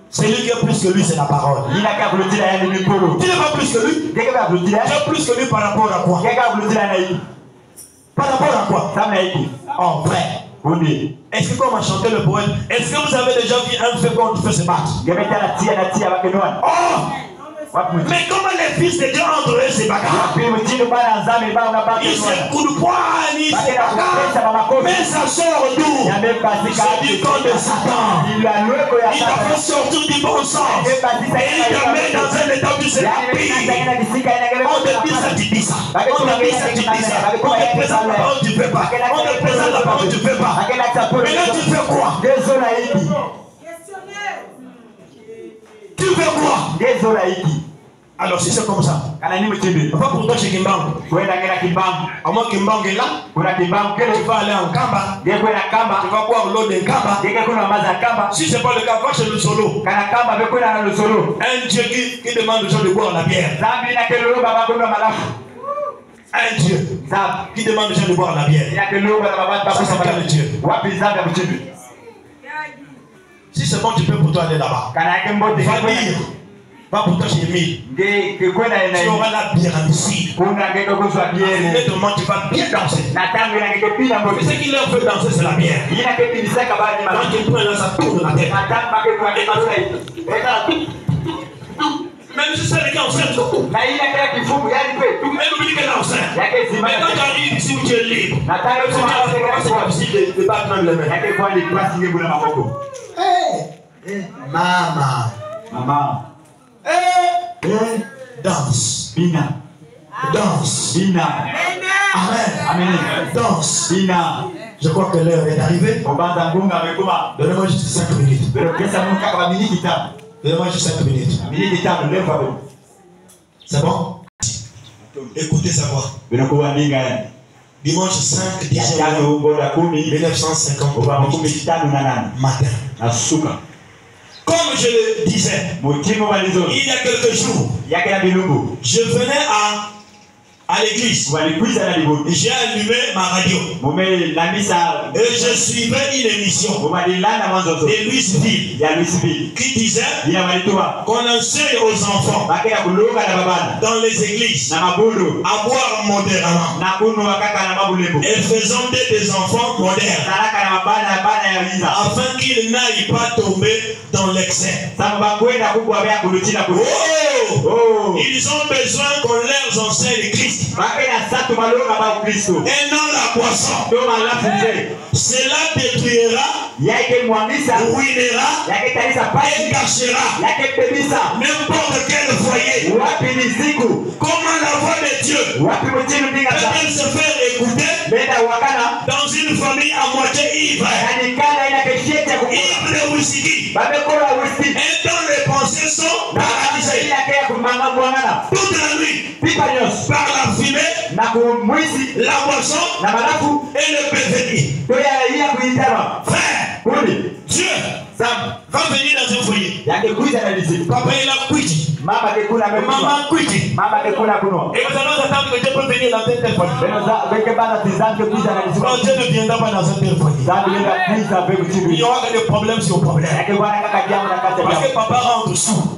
S1: Celui qui est plus que lui, c'est la parole. Tu n'es pas plus que lui. Tu es plus que lui par rapport à quoi? Par rapport à quoi? En vrai. Est-ce que comme a chanté le poète, est-ce que vous avez déjà vu un fécond qui fait se battre? Oh! Mais comment les fils de Dieu entre eux se bagarrent? Ils se coupent de poing, ils se bagarrent. Mais ça sort d'où? C'est du camp de Satan. Il t'a fait sortir du bon sens. Et il t'a mis dans un état où tu seras pire. On te dit ça, tu dis ça. On te dit ça, tu dis ça. On te présente la parole, tu ne fais pas. On te présente la parole, tu ne fais pas. Mais là, tu fais quoi? Tu fais quoi? Alors si c'est comme ça, pas pour toi chez Kimbang. À moins Kimbang est là, tu vas aller en Kamba, tu vas boire l'eau de Kamba. Si ce n'est pas le cas, va chez le solo. Un Dieu qui demande aux gens de boire la bière. Un Dieu qui demande aux gens de boire la bière. C'est quel Dieu? Si c'est bon, tu peux pour toi aller là-bas. Va dire. Va pour toi chez Emile. Tu auras la bière ici. Honnêtement, tu vas bien danser. Mais ce qui leur fait danser, c'est la bière. Quand tu prends là, ça tourne la tête. Même si c'est le cas enceinte, elle oublie qu'elle est enceinte. Mais quand tu arrives ici où tu es libre, c'est difficile de battre même les mains. Maman.
S2: Maman.
S1: Danse.
S2: Bina.
S1: Danse.
S2: Bina.
S1: Amen.
S2: Amen.
S1: Danse.
S2: Bina.
S1: Je crois que l'heure est arrivée. Donnez-moi juste 5 minutes. Donnez-moi juste 5 minutes. C'est bon? Écoutez sa voix. Dimanche 5 décembre 1950 matin. Comme je le disais, il y a quelques jours, je venais à l'église. J'ai allumé ma radio. Et je suivais une émission de Louisville qui disait qu'on enseigne aux enfants dans les églises à boire modérément et faisant des enfants modernes afin qu'ils n'aillent pas tomber dans l'excès. Oh! Ils ont besoin qu'on leur enseigne Christ. Et non la boisson. Cela détruira, ruinera et gâchera n'importe quel foyer. Comment la voix de Dieu peut-elle se faire écouter dans une famille à moitié ivre? Ivre de whisky. Et dont les pensées sont paralysées toute la nuit par la fumée, la boisson et le pévéni. Frère, Dieu va venir dans un foyer. Papa il a quitté. Maman quitté. Et nous allons attendre que Dieu peut venir dans tel foyer. Quand Dieu ne viendra pas dans un tel foyer, il y aura des problèmes sur problèmes. Parce que papa rentre sous.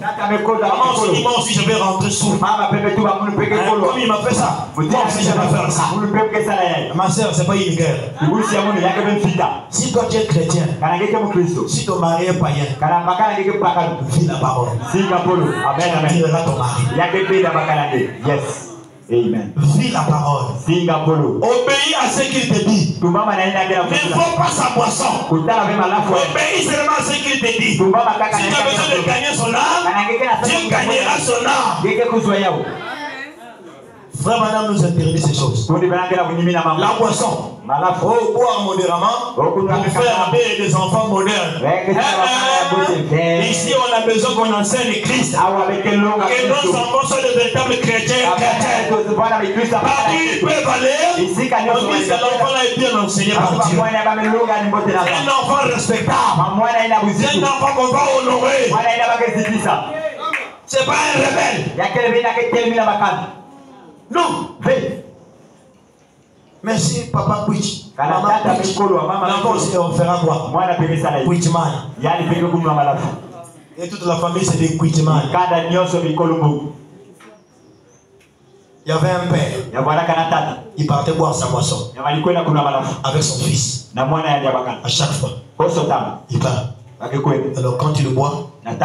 S1: Moi aussi je vais rentrer sous. Comme il m'a fait ça, moi aussi je vais faire ça. Ma soeur, c'est pas une guerre. Si toi tu es chrétien, si ton mari est païen, vis la parole. Tu diras ton mari.
S2: Yes. Amen.
S1: Vis la parole. Obéis à ce qu'il te dit. Ne faut pas sa boisson. Obéis seulement à ce qu'il te dit. Si tu as besoin de gagner son âme, Dieu gagnera son âme. Frère, madame nous interdit ces choses. La boisson. Boire modérément pour faire des enfants modernes. Ici, on a besoin qu'on enseigne Christ. Et nos enfants sont de véritables chrétiens. Partout ils peuvent aller, on dit que l'enfant a été enseigné par Dieu. Un enfant respectable. Un enfant qu'on va honorer. C'est pas un rebelle. Non. Mais si papa quit, maman quit, l'enfant aussi on fera quoi? Quitman. Et toute la famille c'est des quitman. Il y avait un père. Il partait boire sa boisson avec son fils. À chaque fois. Il part. Alors quand il le boit, un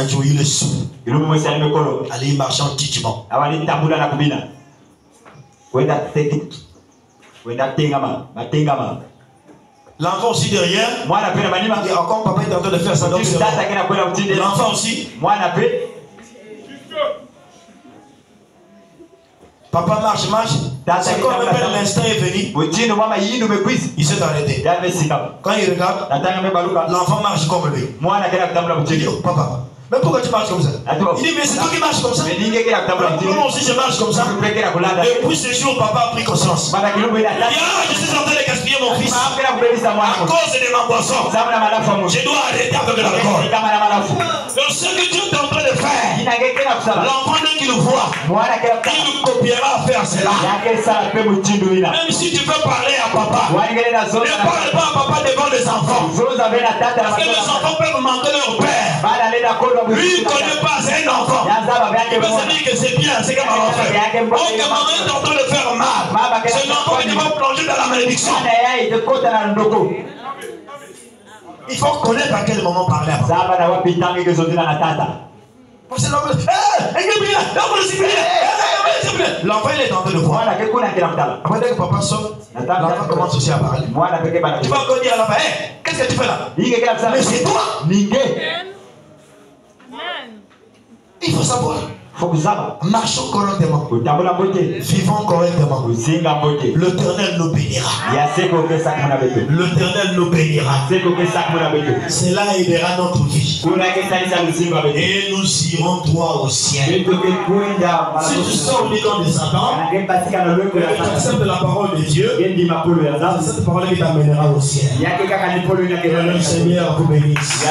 S1: jour il est sous. Allez, il marche en titubant. L'enfant aussi derrière. Et encore papa est en train de faire ça. L'enfant aussi. Papa marche. C'est comme un père, l'instant est venu. Il s'est arrêté. Quand il regarde, l'enfant marche comme lui. Il dit, oh, papa, mais pourquoi tu marches comme ça? Il dit, mais c'est toi qui marches comme ça. Moi aussi je marche comme ça. Depuis ce jour, papa a pris conscience. Il dit, ah, je suis en train de gaspiller mon fils. À cause de ma boisson. Je dois arrêter avec l'alcool. Donc ce que Dieu est en train de faire, l'enfant dès qu'il le voit, il copiera à faire cela. Même si tu veux parler à papa, ne parle pas à papa devant les enfants. Parce que les enfants peuvent manquer leur père. Lui il ne connaît pas, c'est un enfant. Il peut se dire que c'est bien, c'est comme maman fait. Donc maman est en train de faire mal. C'est l'enfant qui va plonger dans la malédiction. Il faut connaître à quel moment parler à papa. L'enfant il est en train de voir. Après dès que papa sort, l'enfant commence aussi à parler. Tu vas encore dire à l'enfant, hey, qu'est-ce que tu fais là? Mais c'est toi. Il faut savoir. Marchons correctement. Vivons correctement. L'Éternel nous bénira. L'Éternel nous bénira. Cela aidera notre vie. Et nous irons droit au ciel. Si tu sors du camp de Satan, tu acceptes la parole de Dieu, c'est cette parole qui t'amènera au ciel. Que le Seigneur vous bénisse.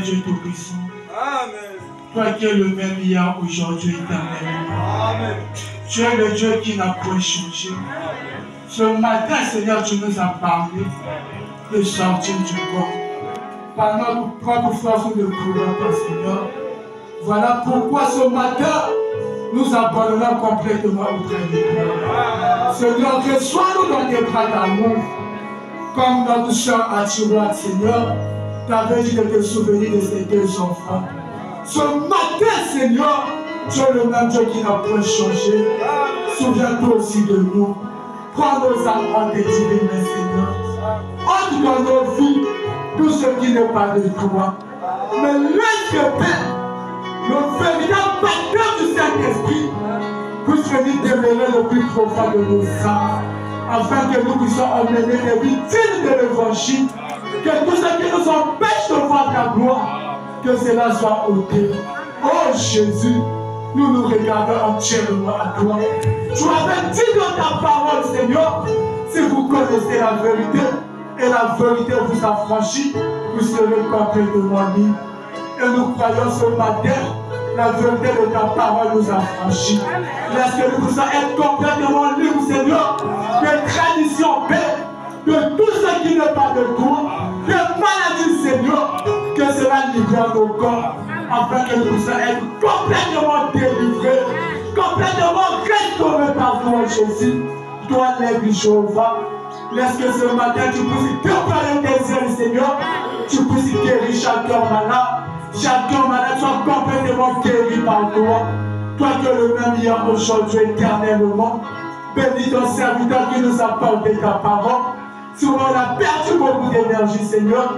S3: Dieu Tout-Puissant.
S4: Amen.
S3: Toi qui es le même hier, aujourd'hui, éternellement.
S4: Amen.
S3: Tu es le Dieu qui n'a point changé. Ce matin, Seigneur, tu nous as parlé de sortir du corps. Par notre propre force, nous ne pouvons pas, Seigneur. Voilà pourquoi ce matin, nous abandonnons complètement auprès de toi. Seigneur, reçois-nous dans tes bras d'amour. Comme notre soeur a tiroir, Seigneur, tu avais dit de te souvenir de ces deux enfants. Ce matin, Seigneur, tu es le même Dieu qui n'a point changé. Souviens-toi aussi de nous. Prends nos âmes en tes divines mains, Seigneur. Entre dans nos vies tout ce qui n'est pas de toi. Mais laisse que Père, le véritable facteur du Saint-Esprit, puisse venir démêler le plus profond de nos âmes, afin que nous puissions emmener les victimes de l'évangile, que tout ce qui nous empêche de voir ta gloire, que cela soit ôté. Oh Jésus, nous nous regardons entièrement à toi. Tu avais dit dans ta parole, Seigneur, si vous connaissez la vérité, et la vérité vous affranchit, vous serez complètement libres. Et nous croyons ce matin, la vérité de ta parole nous affranchit. Laisse que nous puissions être complètement libres, Seigneur, de traditions belles, de tout ce qui n'est pas de toi, de maladies, Seigneur, que cela libère nos corps, afin que nous puissions être complètement délivrés, complètement restaurés par toi, Jésus. Toi, l'Église Jéhovah, laisse que ce matin tu puisses préparer tes ailes, Seigneur, tu puisses guérir chaque cœur malade. Chaque cœur malade soit complètement guéri par toi. Toi qui es le même hier, aujourd'hui, éternellement. Bénis ton serviteur qui nous a porté ta parole. Souvent on a perdu beaucoup d'énergie, Seigneur.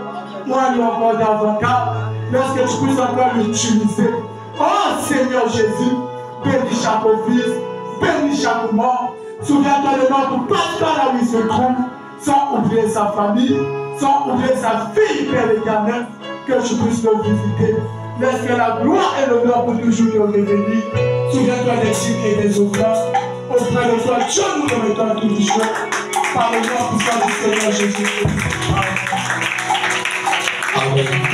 S3: Moi, lui encore davantage. Lorsque tu puisses encore l'utiliser. Oh Seigneur Jésus, bénis chaque office, bénis chaque mort. Souviens-toi de notre pasteur là où il se trouve, sans oublier sa famille, sans oublier sa fille, Père éternel, que je puisse le visiter. Laisse que la gloire et l'honneur pour toujours te revenir. Souviens-toi des signes et des offrances. Auprès de toi, Dieu nous remettons tout du choix. Par le nom puissant du Seigneur Jésus. Amen.